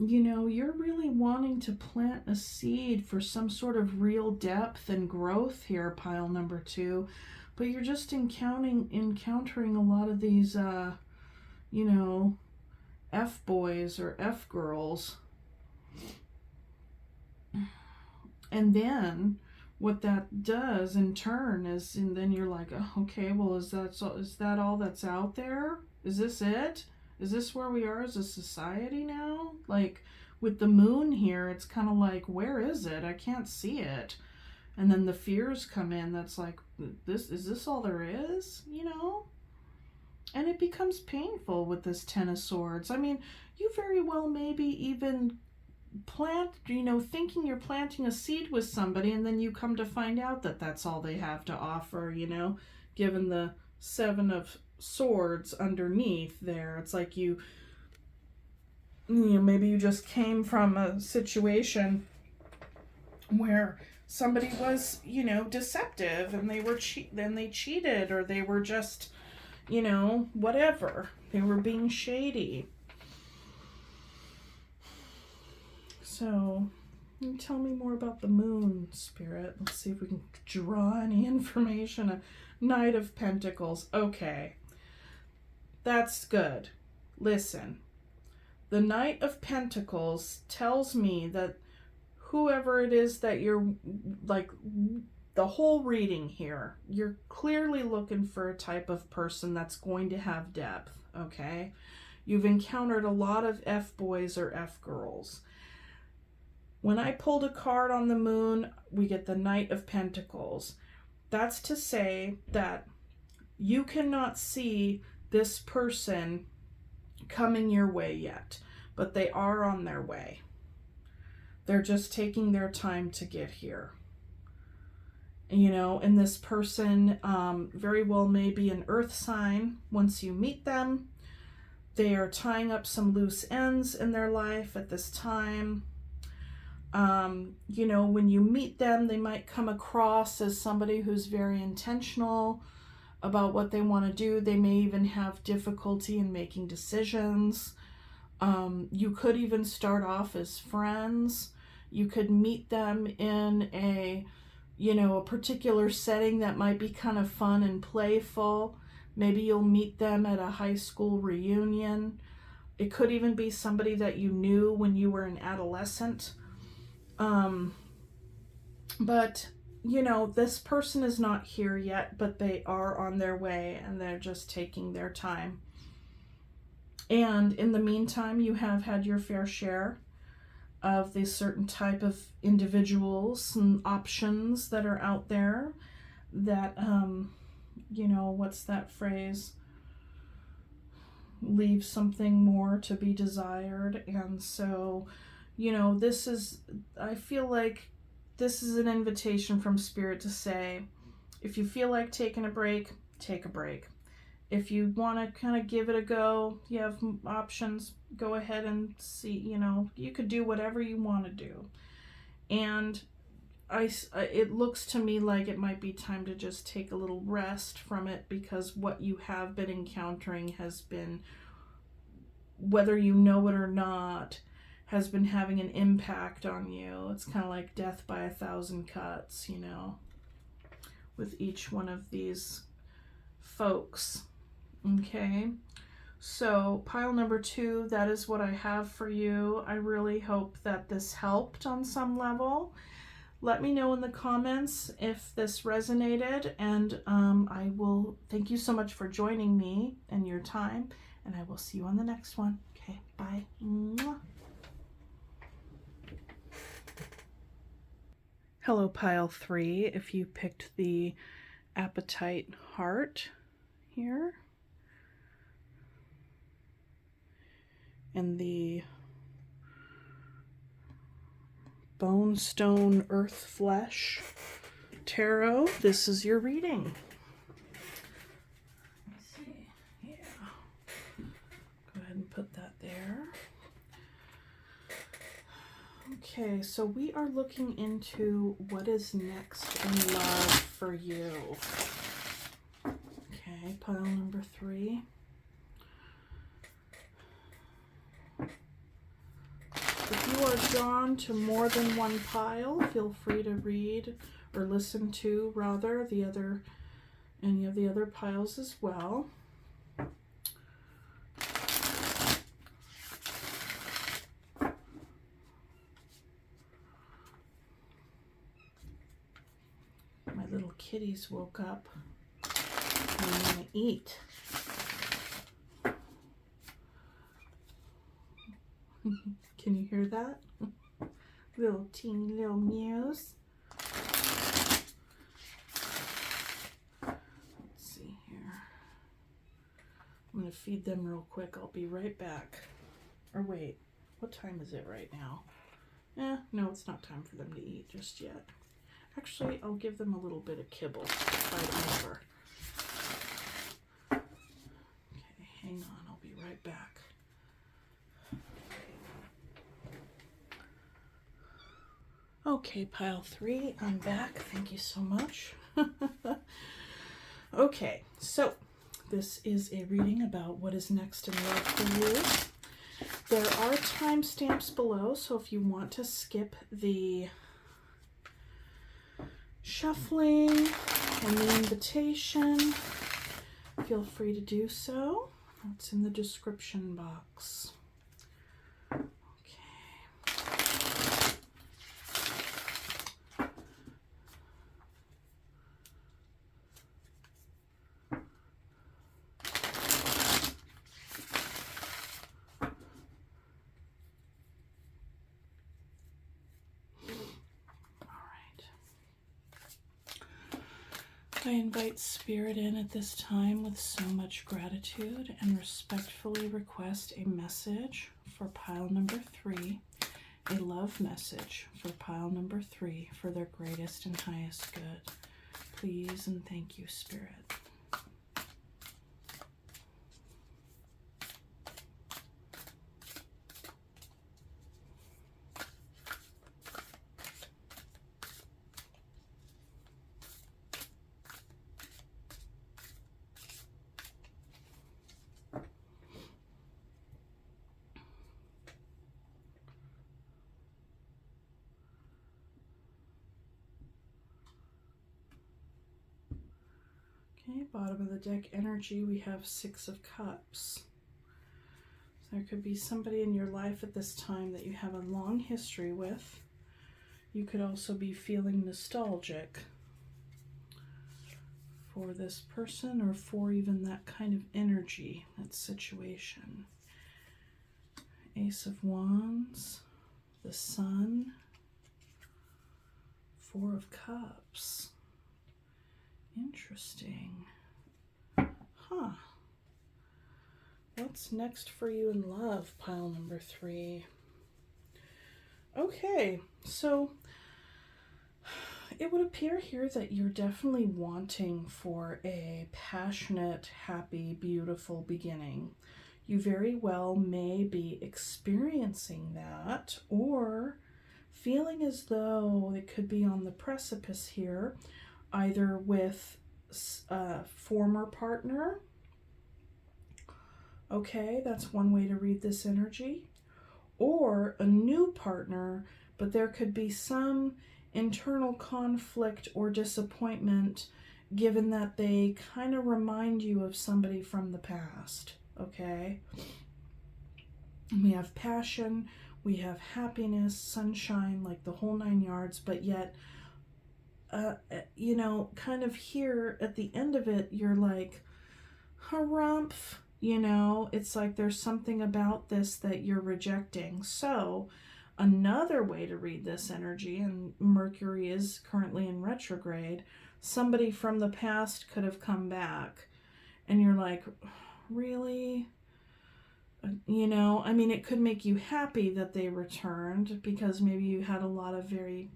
You're really wanting to plant a seed for some sort of real depth and growth here, pile number 2, but you're just encountering a lot of these, F-boys or F-girls. And then what that does in turn is, and then you're like, oh, okay, well, is that all that's out there? Is this it? Is this where we are as a society now? Like, with the moon here, it's kind of like, where is it? I can't see it. And then the fears come in. That's like, is this all there is? And it becomes painful with this 10 of Swords. I mean, you very well maybe even thinking you're planting a seed with somebody, and then you come to find out that that's all they have to offer, given the 7 of Swords underneath there. It's like maybe you just came from a situation where somebody was, deceptive, and they cheated, or they were just, whatever. They were being shady. So, tell me more about the moon, Spirit. Let's see if we can draw any information. A Knight of Pentacles. Okay. That's good. Listen. The Knight of Pentacles tells me that whoever it is that you're, like, the whole reading here, you're clearly looking for a type of person that's going to have depth, okay? You've encountered a lot of F-boys or F-girls. When I pulled a card on the moon, we get the Knight of Pentacles. That's to say that you cannot see this person coming your way yet, but they are on their way. They're just taking their time to get here. You know, and this person very well may be an earth sign. Once you meet them, they are tying up some loose ends in their life at this time. You know, when you meet them, they might come across as somebody who's very intentional about what they want to do. They may even have difficulty in making decisions. You could even start off as friends. You could meet them in a, you know, a particular setting that might be kind of fun and playful. Maybe you'll meet them at a high school reunion. It could even be somebody that you knew when you were an adolescent. But, you know, this person is not here yet, but they are on their way and they're just taking their time. And in the meantime, you have had your fair share of these certain type of individuals and options that are out there that, you know, what's that phrase? Leave something more to be desired. And so, you know, this is, I feel like this is an invitation from Spirit to say, if you feel like taking a break, take a break. If you want to kind of give it a go, you have options, go ahead and see, you know, you could do whatever you want to do. And it looks to me like it might be time to just take a little rest from it, because what you have been encountering has been, whether you know it or not, has been having an impact on you. It's kind of like death by 1,000 cuts, you know, with each one of these folks. Okay, so pile number 2, that is what I have for you. I really hope that this helped on some level. Let me know in the comments if this resonated, and I will thank you so much for joining me and your time, and I will see you on the next one. Okay, bye. Mwah. Hello, pile 3. If you picked the Appetite Heart here, and the Bonestone Earthflesh Tarot, this is your reading. Let's see. Yeah. Go ahead and put that there. Okay, so we are looking into what is next in love for you. Okay, pile number 3. If you are drawn to more than one pile, feel free to read or listen to, rather, any of the other piles as well. My little kitties woke up and want to eat. Can you hear that? Little teeny little mews. Let's see here. I'm going to feed them real quick. I'll be right back. Or wait, what time is it right now? No, it's not time for them to eat just yet. Actually, I'll give them a little bit of kibble right over. Okay, hang on. I'll be right back. Okay, pile 3, I'm back. Thank you so much. Okay, so this is a reading about what is next in love for you. There are timestamps below, so if you want to skip the shuffling and the invitation, feel free to do so. It's in the description box. I invite Spirit in at this time with so much gratitude and respectfully request a message for pile number 3, a love message for pile number 3 for their greatest and highest good. Please and thank you, Spirit. Okay, bottom of the deck energy, we have 6 of Cups. So there could be somebody in your life at this time that you have a long history with. You could also be feeling nostalgic for this person or for even that kind of energy, that situation. Ace of Wands, the Sun, 4 of Cups. Interesting. Huh. What's next for you in love, pile number 3? Okay, so it would appear here that you're definitely wanting for a passionate, happy, beautiful beginning. You very well may be experiencing that or feeling as though it could be on the precipice here, either with a former partner. Okay, that's one way to read this energy. Or a new partner, but there could be some internal conflict or disappointment given that they kind of remind you of somebody from the past. Okay? We have passion, we have happiness, sunshine, like the whole 9 yards, but yet you know, kind of here at the end of it, you're like, harumph, you know, it's like there's something about this that you're rejecting. So another way to read this energy, and Mercury is currently in retrograde, somebody from the past could have come back and you're like, really? You know, I mean, it could make you happy that they returned because maybe you had a lot of very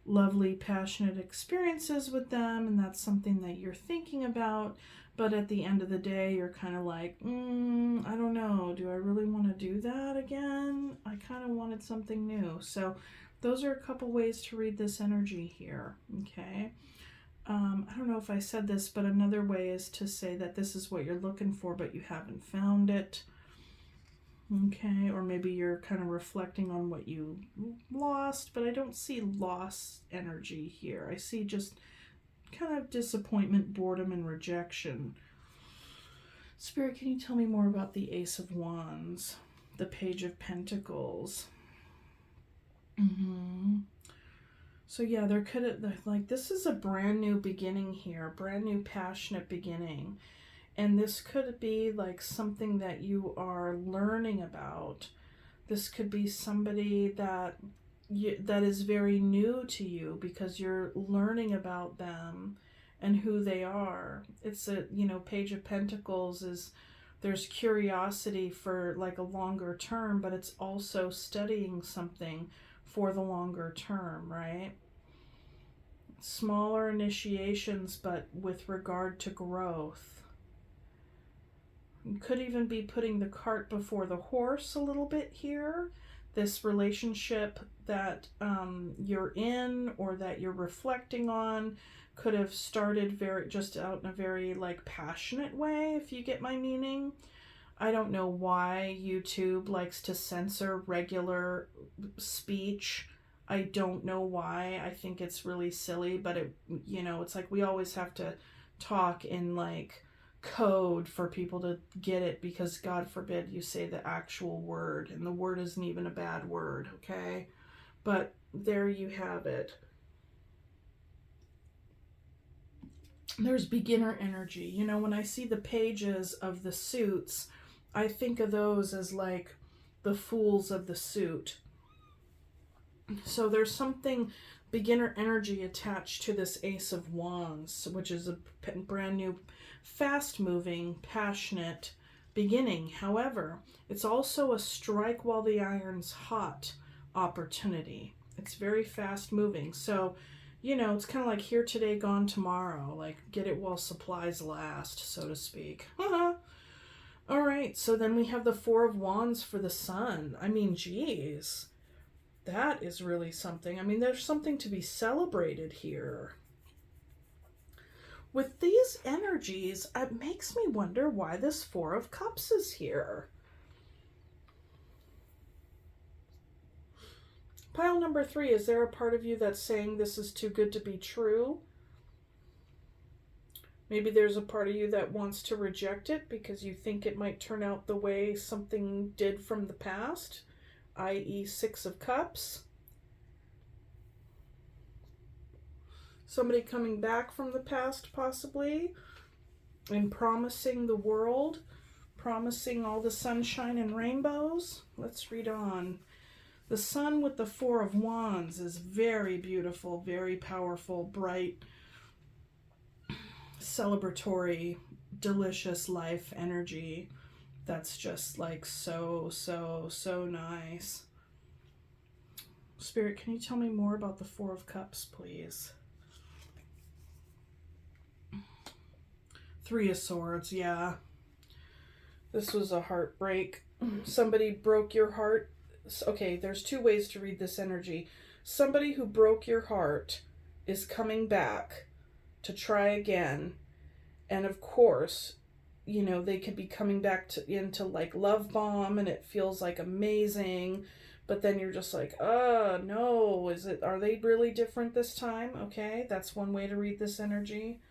lovely, passionate experiences with them, and that's something that you're thinking about. But at the end of the day, you're kind of like, I don't know, do I really want to do that again? I kind of wanted something new. So those are a couple ways to read this energy here, okay? I don't know if I said this, but another way is to say that this is what you're looking for, but you haven't found it. Okay, or maybe you're kind of reflecting on what you lost, but I don't see loss energy here. I see just kind of disappointment, boredom, and rejection. Spirit, can you tell me more about the Ace of Wands, the Page of Pentacles? So yeah, there could, like, this is a brand new beginning here, brand new passionate beginning. And this could be like something that you are learning about. This could be somebody that is very new to you because you're learning about them and who they are. It's a, you know, Page of Pentacles is, there's curiosity for like a longer term, but it's also studying something for the longer term, right? Smaller initiations, but with regard to growth. You could even be putting the cart before the horse a little bit here. This relationship that you're in or that you're reflecting on could have started just out in a very like passionate way, if you get my meaning. I don't know why YouTube likes to censor regular speech. I don't know why. I think it's really silly, but it, you know, it's like we always have to talk in like code for people to get it, because God forbid you say the actual word, and the word isn't even a bad word, okay? But there you have it. There's beginner energy. You know, when I see the pages of the suits, I think of those as like the fools of the suit. So there's something beginner energy attached to this Ace of Wands, which is a brand new, fast moving, passionate beginning. However, it's also a strike while the iron's hot opportunity. It's very fast moving. So, you know, it's kind of like here today, gone tomorrow. Like, get it while supplies last, so to speak. All right, so then we have the Four of Wands for the Sun. I mean, geez, that is really something. I mean, there's something to be celebrated here. With these energies, it makes me wonder why this Four of Cups is here. Pile number 3, is there a part of you that's saying this is too good to be true? Maybe there's a part of you that wants to reject it because you think it might turn out the way something did from the past, i.e. Six of Cups. Somebody coming back from the past, possibly, and promising the world, promising all the sunshine and rainbows. Let's read on. The Sun with the Four of Wands is very beautiful, very powerful, bright, celebratory, delicious life energy. That's just like so nice. Spirit, can you tell me more about the Four of Cups, please? Three of Swords, yeah. This was a heartbreak. Somebody broke your heart. Okay, there's 2 ways to read this energy. Somebody who broke your heart is coming back to try again. And of course, you know, they could be coming back into like love bomb and it feels like amazing. But then you're just like, no, are they really different this time? Okay, that's one way to read this energy.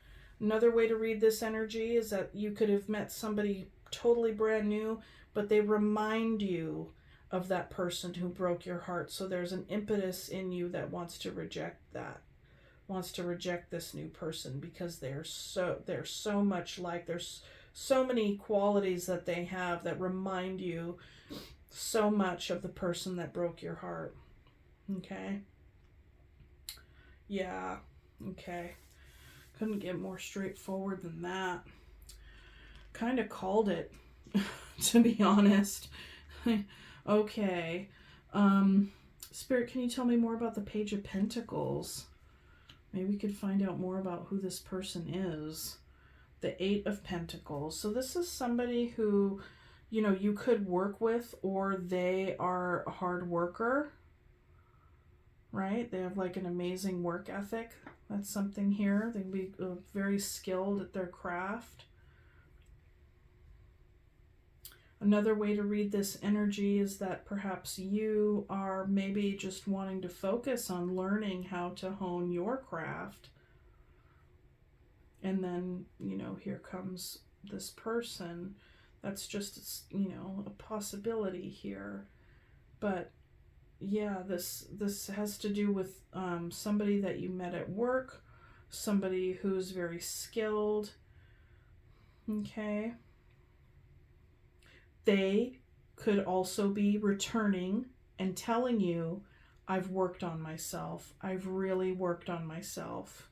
Another way to read this energy is that you could have met somebody totally brand new, but they remind you of that person who broke your heart. So there's an impetus in you that wants to reject that, wants to reject this new person because they're so much like, there's so many qualities that they have that remind you so much of the person that broke your heart. Okay. Yeah. Okay. Couldn't get more straightforward than that. Kind of called it, to be honest. Okay. Spirit, can you tell me more about the Page of Pentacles? Maybe we could find out more about who this person is. The Eight of Pentacles. So this is somebody who, you know, you could work with, or they are a hard worker, right? They have like an amazing work ethic. That's something here. They can be very skilled at their craft. Another way to read this energy is that perhaps you are maybe just wanting to focus on learning how to hone your craft. And then, you know, here comes this person. That's just, you know, a possibility here. But yeah, this has to do with somebody that you met at work, somebody who's very skilled. Okay. They could also be returning and telling you, I've worked on myself. I've really worked on myself.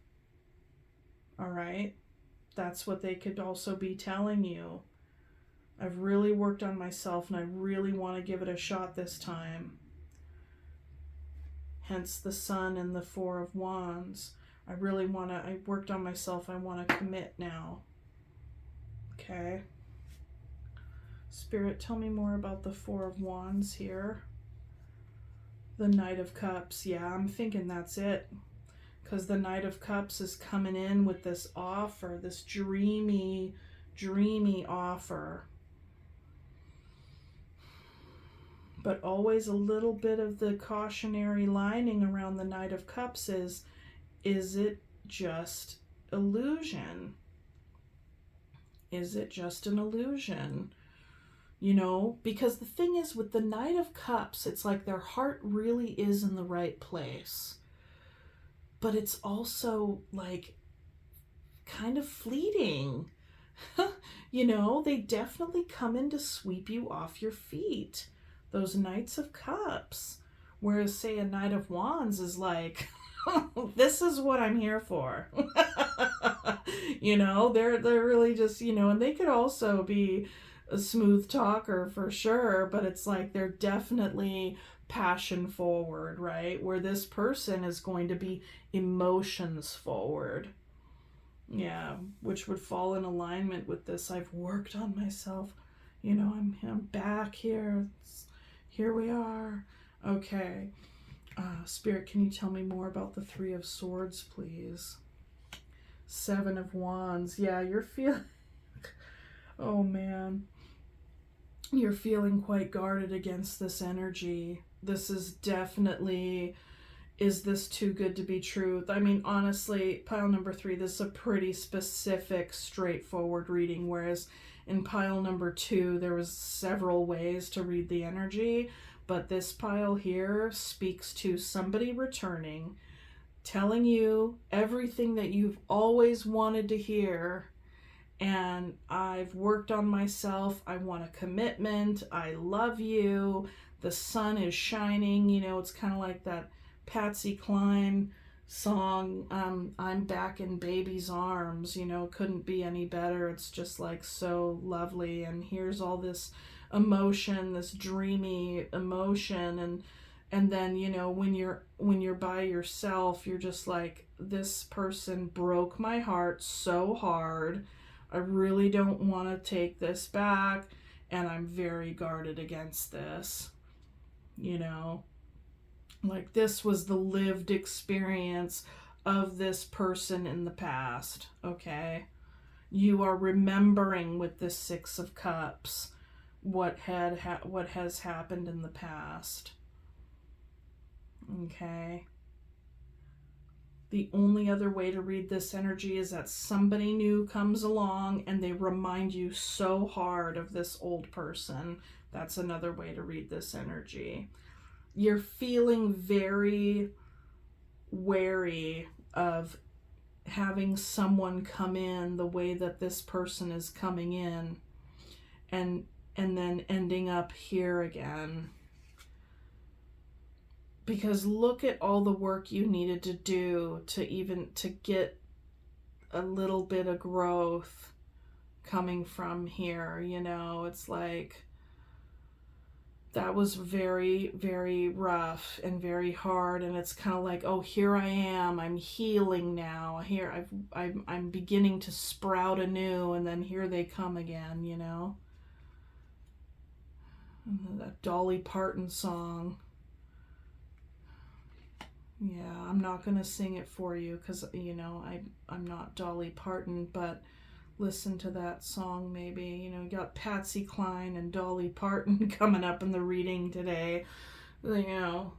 All right. That's what they could also be telling you. I've really worked on myself and I really want to give it a shot this time. Hence the Sun and the Four of Wands. I worked on myself. I want to commit now. Okay. Spirit, tell me more about the Four of Wands here. The Knight of Cups. Yeah, I'm thinking that's it. Because the Knight of Cups is coming in with this offer, this dreamy offer. But always a little bit of the cautionary lining around the Knight of Cups is it just illusion? Is it just an illusion? You know, because the thing is with the Knight of Cups, it's like their heart really is in the right place. But it's also like kind of fleeting. You know, they definitely come in to sweep you off your feet. Those Knights of Cups. Whereas, say, a Knight of Wands is like, this is what I'm here for. You know, they're really just, you know, and they could also be a smooth talker for sure, but it's like they're definitely passion forward, right? Where this person is going to be emotions forward. Yeah, which would fall in alignment with this. I've worked on myself. You know, I'm back here. Here we are. Okay. Spirit, can you tell me more about the Three of Swords, please? Seven of Wands. Yeah, you're feeling... Oh, man. You're feeling quite guarded against this energy. This is definitely... Is this too good to be true? I mean, honestly, pile number 3, this is a pretty specific, straightforward reading, whereas in pile number 2, there was several ways to read the energy, but this pile here speaks to somebody returning, telling you everything that you've always wanted to hear, and I've worked on myself, I want a commitment, I love you, the sun is shining, you know, it's kind of like that Patsy Cline song, I'm back in baby's arms, you know, couldn't be any better. It's just like so lovely, and here's all this emotion, this dreamy emotion, and then, you know, when you're by yourself, you're just like, this person broke my heart so hard. I really don't want to take this back, and I'm very guarded against this, you know. Like, this was the lived experience of this person in the past, okay? You are remembering with the Six of Cups what has happened in the past, okay? The only other way to read this energy is that somebody new comes along and they remind you so hard of this old person. That's another way to read this energy. You're feeling very wary of having someone come in the way that this person is coming in, and then ending up here again. Because look at all the work you needed to do to get a little bit of growth coming from here, you know. It's like, that was very, very rough and very hard, and it's kind of like, oh, here I am, I'm healing now. Here I'm beginning to sprout anew, and then here they come again, you know. And that Dolly Parton song. Yeah, I'm not gonna sing it for you because, you know, I'm not Dolly Parton, but listen to that song maybe. You know, you got Patsy Cline and Dolly Parton coming up in the reading today. You know,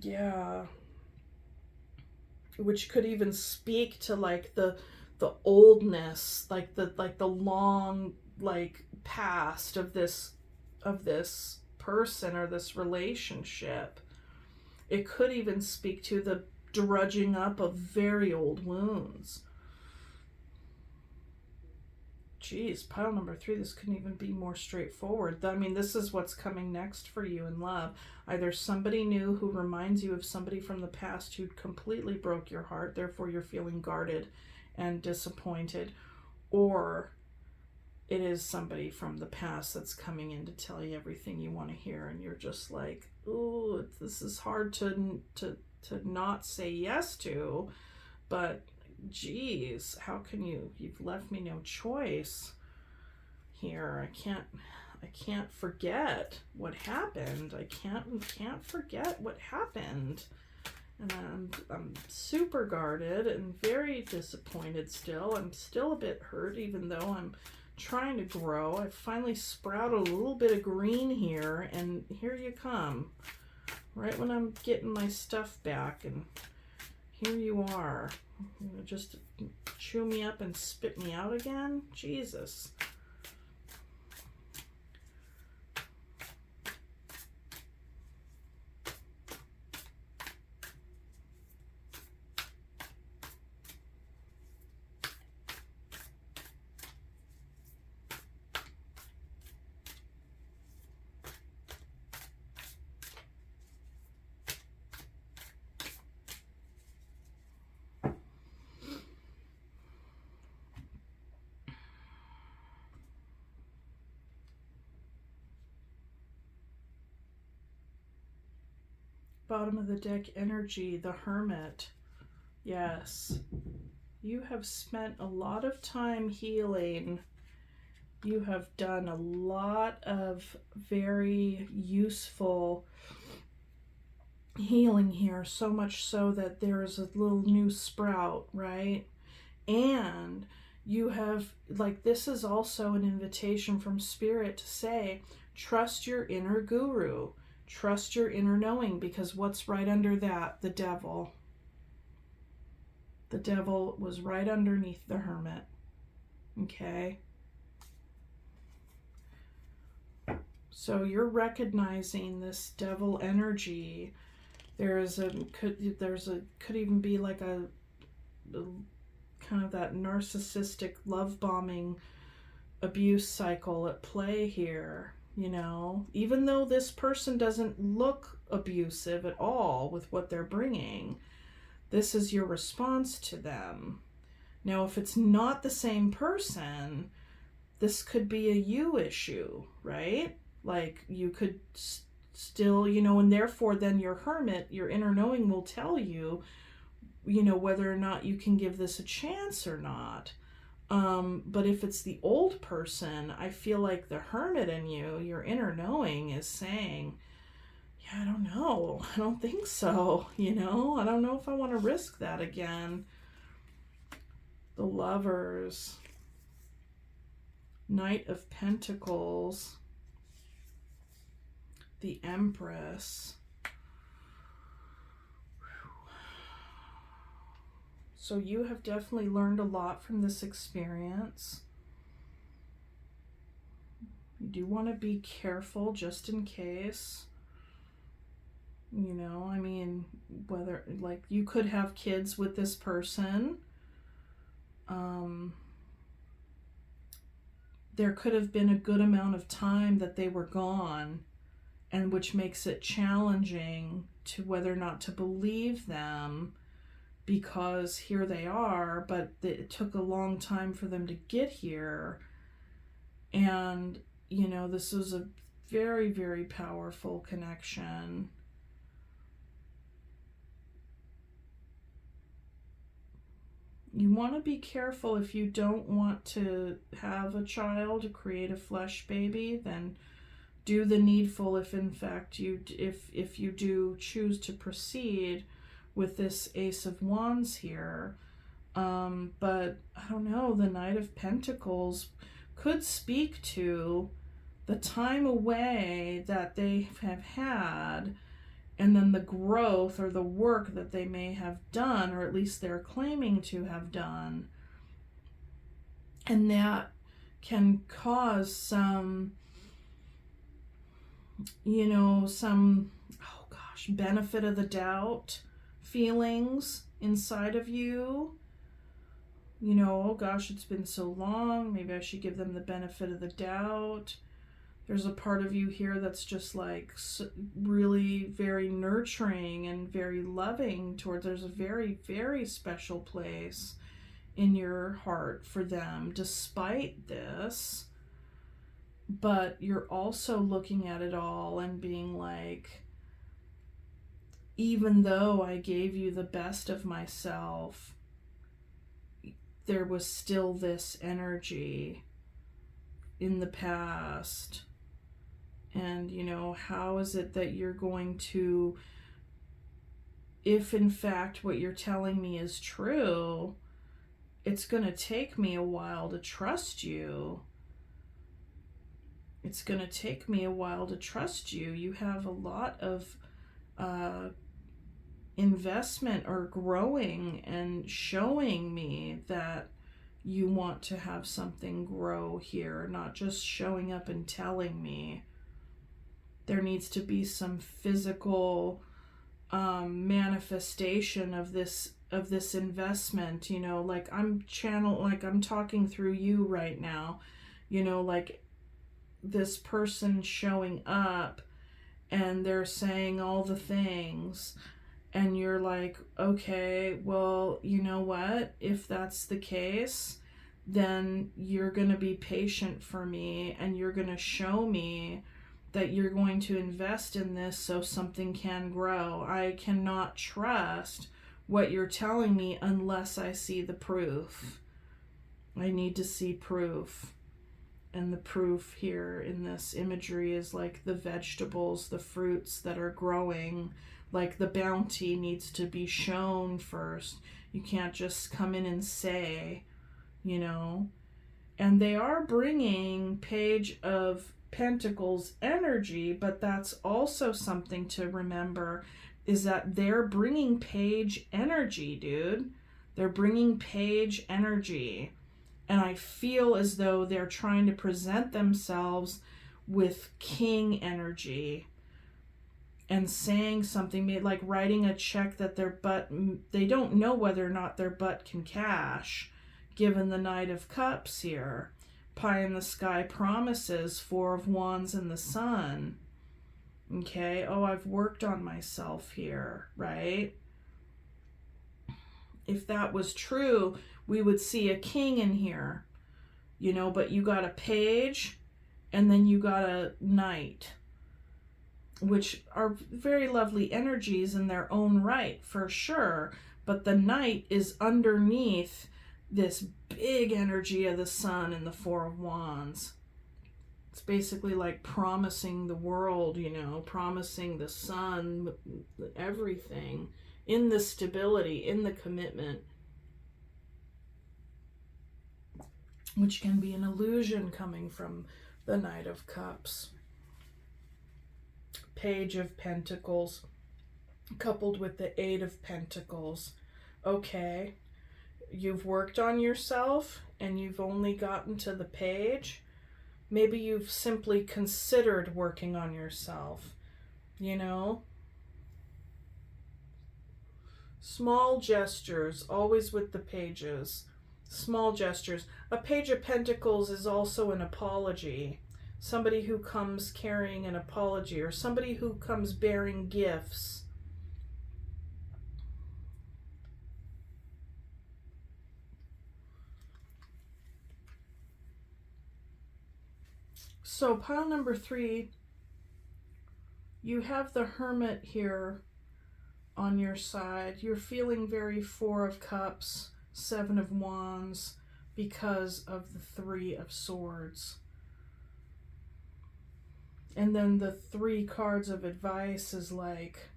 yeah. Which could even speak to like the oldness, like the long like past of this person or this relationship. It could even speak to the drudging up of very old wounds. Geez, pile number 3, this couldn't even be more straightforward. I mean, this is what's coming next for you in love. Either somebody new who reminds you of somebody from the past who completely broke your heart, therefore you're feeling guarded and disappointed, or it is somebody from the past that's coming in to tell you everything you want to hear, and you're just like, ooh, this is hard to not say yes to, but geez, how can you've left me no choice here. I can't forget what happened. I can't forget what happened. And I'm super guarded and very disappointed still. I'm still a bit hurt, even though I'm trying to grow. I finally sprouted a little bit of green here, and here you come. Right when I'm getting my stuff back, and here you are. You just chew me up and spit me out again? Jesus. Bottom of the deck energy, the Hermit. Yes. You have spent a lot of time healing. You have done a lot of very useful healing here, so much so that there is a little new sprout, right? And you have, like, this is also an invitation from Spirit to say, trust your inner guru, trust your inner knowing, because what's right under that? The devil. The devil was right underneath the Hermit. Okay? So you're recognizing this devil energy. Could even be like a kind of that narcissistic love bombing abuse cycle at play here, you know, even though this person doesn't look abusive at all with what they're bringing. This is your response to them. Now, if it's not the same person, this could be a you issue, right? Like, you could still, you know, and therefore then your Hermit, your inner knowing, will tell you, you know, whether or not you can give this a chance or not. But if it's the old person, I feel like the Hermit in you, your inner knowing, is saying, yeah, I don't know. I don't think so. You know, I don't know if I want to risk that again. The Lovers. Knight of Pentacles. The Empress. So you have definitely learned a lot from this experience. You do want to be careful just in case. You know, I mean, whether, like, you could have kids with this person. There could have been a good amount of time that they were gone, and which makes it challenging to whether or not to believe them, because here they are, but it took a long time for them to get here. And, you know, this was a very, very powerful connection. You want to be careful. If you don't want to have a child, create a flesh baby, then do the needful if in fact if you do choose to proceed with this Ace of Wands here. But I don't know, the Knight of Pentacles could speak to the time away that they have had, and then the growth or the work that they may have done, or at least they're claiming to have done. And that can cause some, you know, benefit of the doubt feelings inside of you. You know, oh gosh, it's been so long. Maybe I should give them the benefit of the doubt. There's a part of you here that's just like really very nurturing and very loving towards. There's a very, very special place in your heart for them despite this. But you're also looking at it all and being like, even though I gave you the best of myself, there was still this energy in the past. And, you know, how is it that you're going to, if in fact what you're telling me is true, it's going to take me a while to trust you. It's going to take me a while to trust you. You have a lot of investment or growing and showing me that you want to have something grow here, not just showing up and telling me. There needs to be some physical manifestation of this investment, you know, like I'm talking through you right now, you know, like this person showing up and they're saying all the things, and you're like, okay, well, you know what, if that's the case, then you're going to be patient for me and you're going to show me that you're going to invest in this so something can grow. I cannot trust what you're telling me unless I see the proof. I need to see proof. And the proof here in this imagery is like the vegetables, the fruits that are growing. Like the bounty needs to be shown first. You can't just come in and say, you know. And they are bringing Page of Pentacles energy, but that's also something to remember, is that they're bringing Page energy, dude. They're bringing Page energy. And I feel as though they're trying to present themselves with King energy and saying something, like writing a check that their butt, they don't know whether or not their butt can cash, given the Knight of Cups here. Pie in the sky promises, Four of Wands and the Sun. Okay, oh, I've worked on myself here, right? If that was true, we would see a king in here, you know, but you got a page and then you got a knight, which are very lovely energies in their own right, for sure. But the knight is underneath this big energy of the sun and the Four of Wands. It's basically like promising the world, you know, promising the sun, everything, in the stability, in the commitment, which can be an illusion coming from the Knight of Cups. Page of Pentacles coupled with the Eight of Pentacles. Okay, you've worked on yourself and you've only gotten to the page. Maybe you've simply considered working on yourself, you know? Small gestures, always with the pages. Small gestures. A Page of Pentacles is also an apology. Somebody who comes carrying an apology, or somebody who comes bearing gifts. So pile number 3, you have the Hermit here on your side. You're feeling very Four of Cups, Seven of Wands, because of the Three of Swords. And then the 3 cards of advice is like,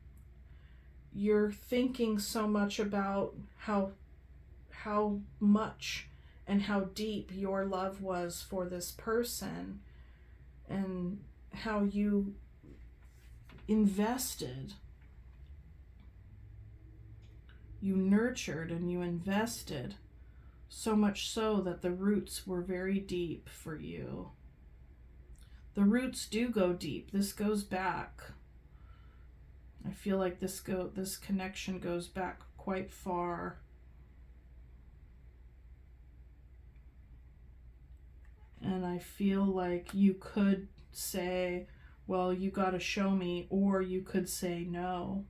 you're thinking so much about how much and how deep your love was for this person, and how you invested, you nurtured and you invested, so much so that the roots were very deep for you. The roots do go deep. This goes back. I feel like this connection goes back quite far. And I feel like you could say, well, you got to show me, or you could say no.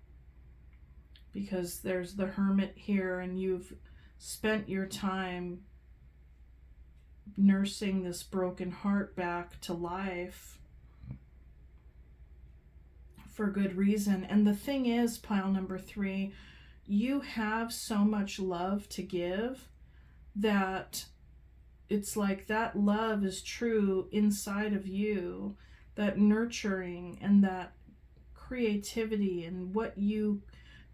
Because there's the Hermit here, and you've spent your time nursing this broken heart back to life for good reason. And the thing is, pile number 3, you have so much love to give that it's like that love is true inside of you, that nurturing and that creativity, and what you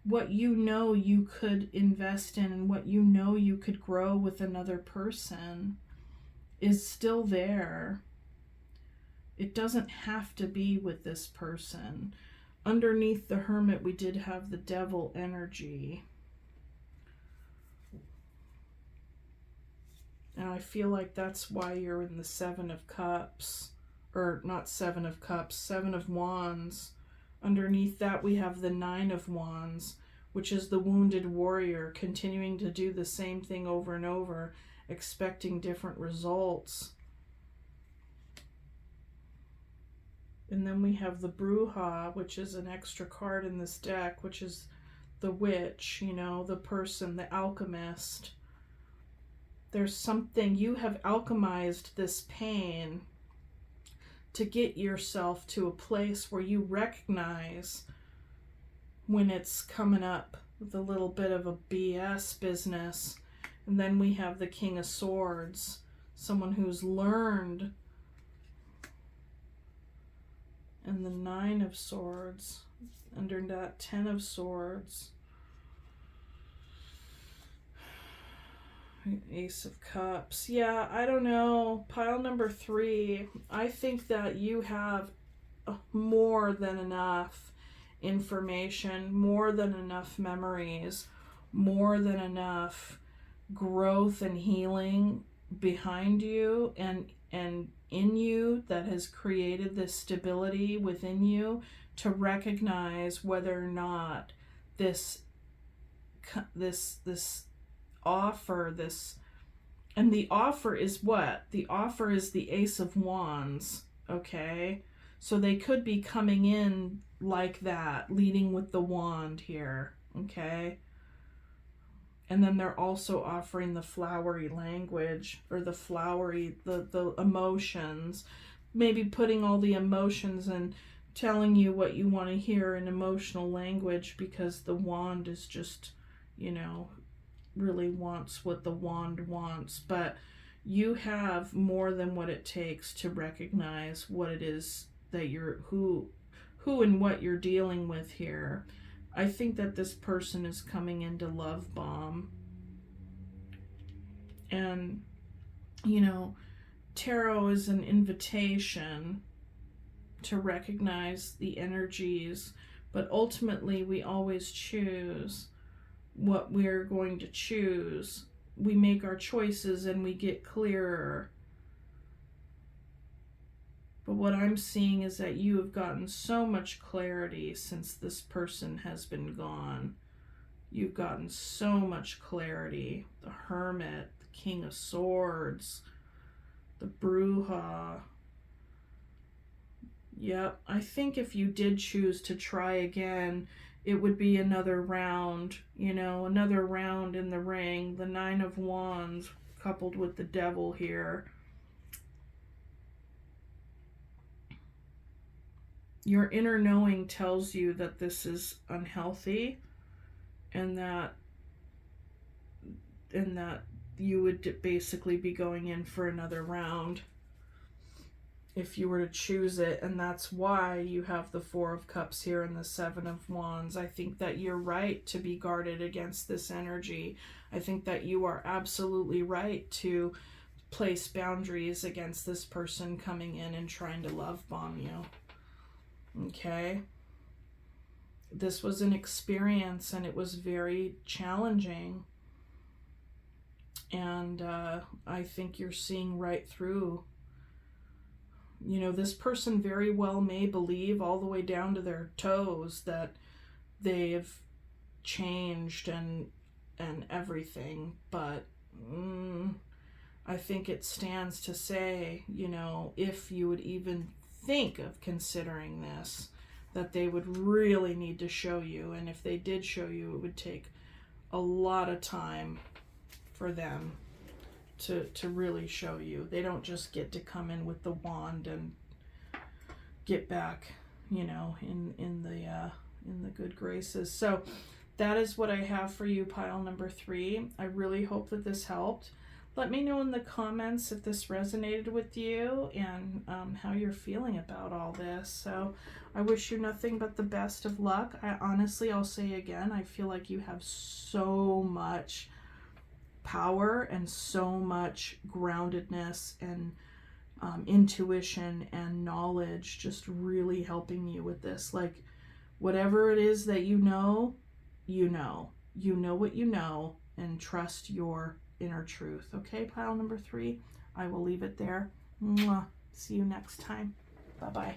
know you could invest in, and what you know you could grow with another person is still there. It doesn't have to be with this person. Underneath the Hermit, we did have the Devil energy. And I feel like that's why you're in the Seven of Cups. Or not Seven of Cups, Seven of Wands. Underneath that, we have the Nine of Wands, which is the wounded warrior, continuing to do the same thing over and over, expecting different results. And then we have the Bruja, which is an extra card in this deck, which is the witch, you know, the person, the alchemist. There's something, you have alchemized this pain to get yourself to a place where you recognize when it's coming up with a little bit of a BS business. And then we have the King of Swords, someone who's learned. And the Nine of Swords, under that 10 of Swords. Ace of Cups. Yeah, I don't know. Pile number 3. I think that you have more than enough information, more than enough memories, more than enough growth and healing behind you and in you that has created this stability within you to recognize whether or not this offer, and the offer is what? The offer is the Ace of Wands, okay? So they could be coming in like that, leading with the wand here, okay? And then they're also offering the flowery language, or the flowery, the emotions, maybe putting all the emotions and telling you what you want to hear in emotional language, because the wand is just, you know, really wants what the wand wants. But you have more than what it takes to recognize what it is that you're, who and what you're dealing with here. I think that this person is coming into love bomb. And, you know, tarot is an invitation to recognize the energies, but ultimately we always choose what we're going to choose. We make our choices and we get clearer. But what I'm seeing is that you have gotten so much clarity since this person has been gone. You've gotten so much clarity. The Hermit, the King of Swords, the Bruja. Yep, I think if you did choose to try again, it would be another round, you know, another round in the ring. The Nine of Wands coupled with the Devil here. Your inner knowing tells you that this is unhealthy, and that you would basically be going in for another round if you were to choose it. And that's why you have the Four of Cups here and the Seven of Wands. I think that you're right to be guarded against this energy. I think that you are absolutely right to place boundaries against this person coming in and trying to love bomb you. Okay? This was an experience and it was very challenging. And I think you're seeing right through. You know, this person very well may believe all the way down to their toes that they've changed and everything, but I think it stands to say, you know, if you would even think of considering this, that they would really need to show you, and if they did show you, it would take a lot of time for them to really show you. They don't just get to come in with the wand and get back, you know, in the good graces. So that is what I have for you, pile number 3. I really hope that this helped. Let me know in the comments if this resonated with you and how you're feeling about all this. So I wish you nothing but the best of luck. I'll say again, I feel like you have so much power and so much groundedness and intuition and knowledge just really helping you with this. Like, whatever it is that you know what you know, and trust your inner truth. Okay, pile number 3, I will leave it there. Mwah. See you next time. Bye-bye.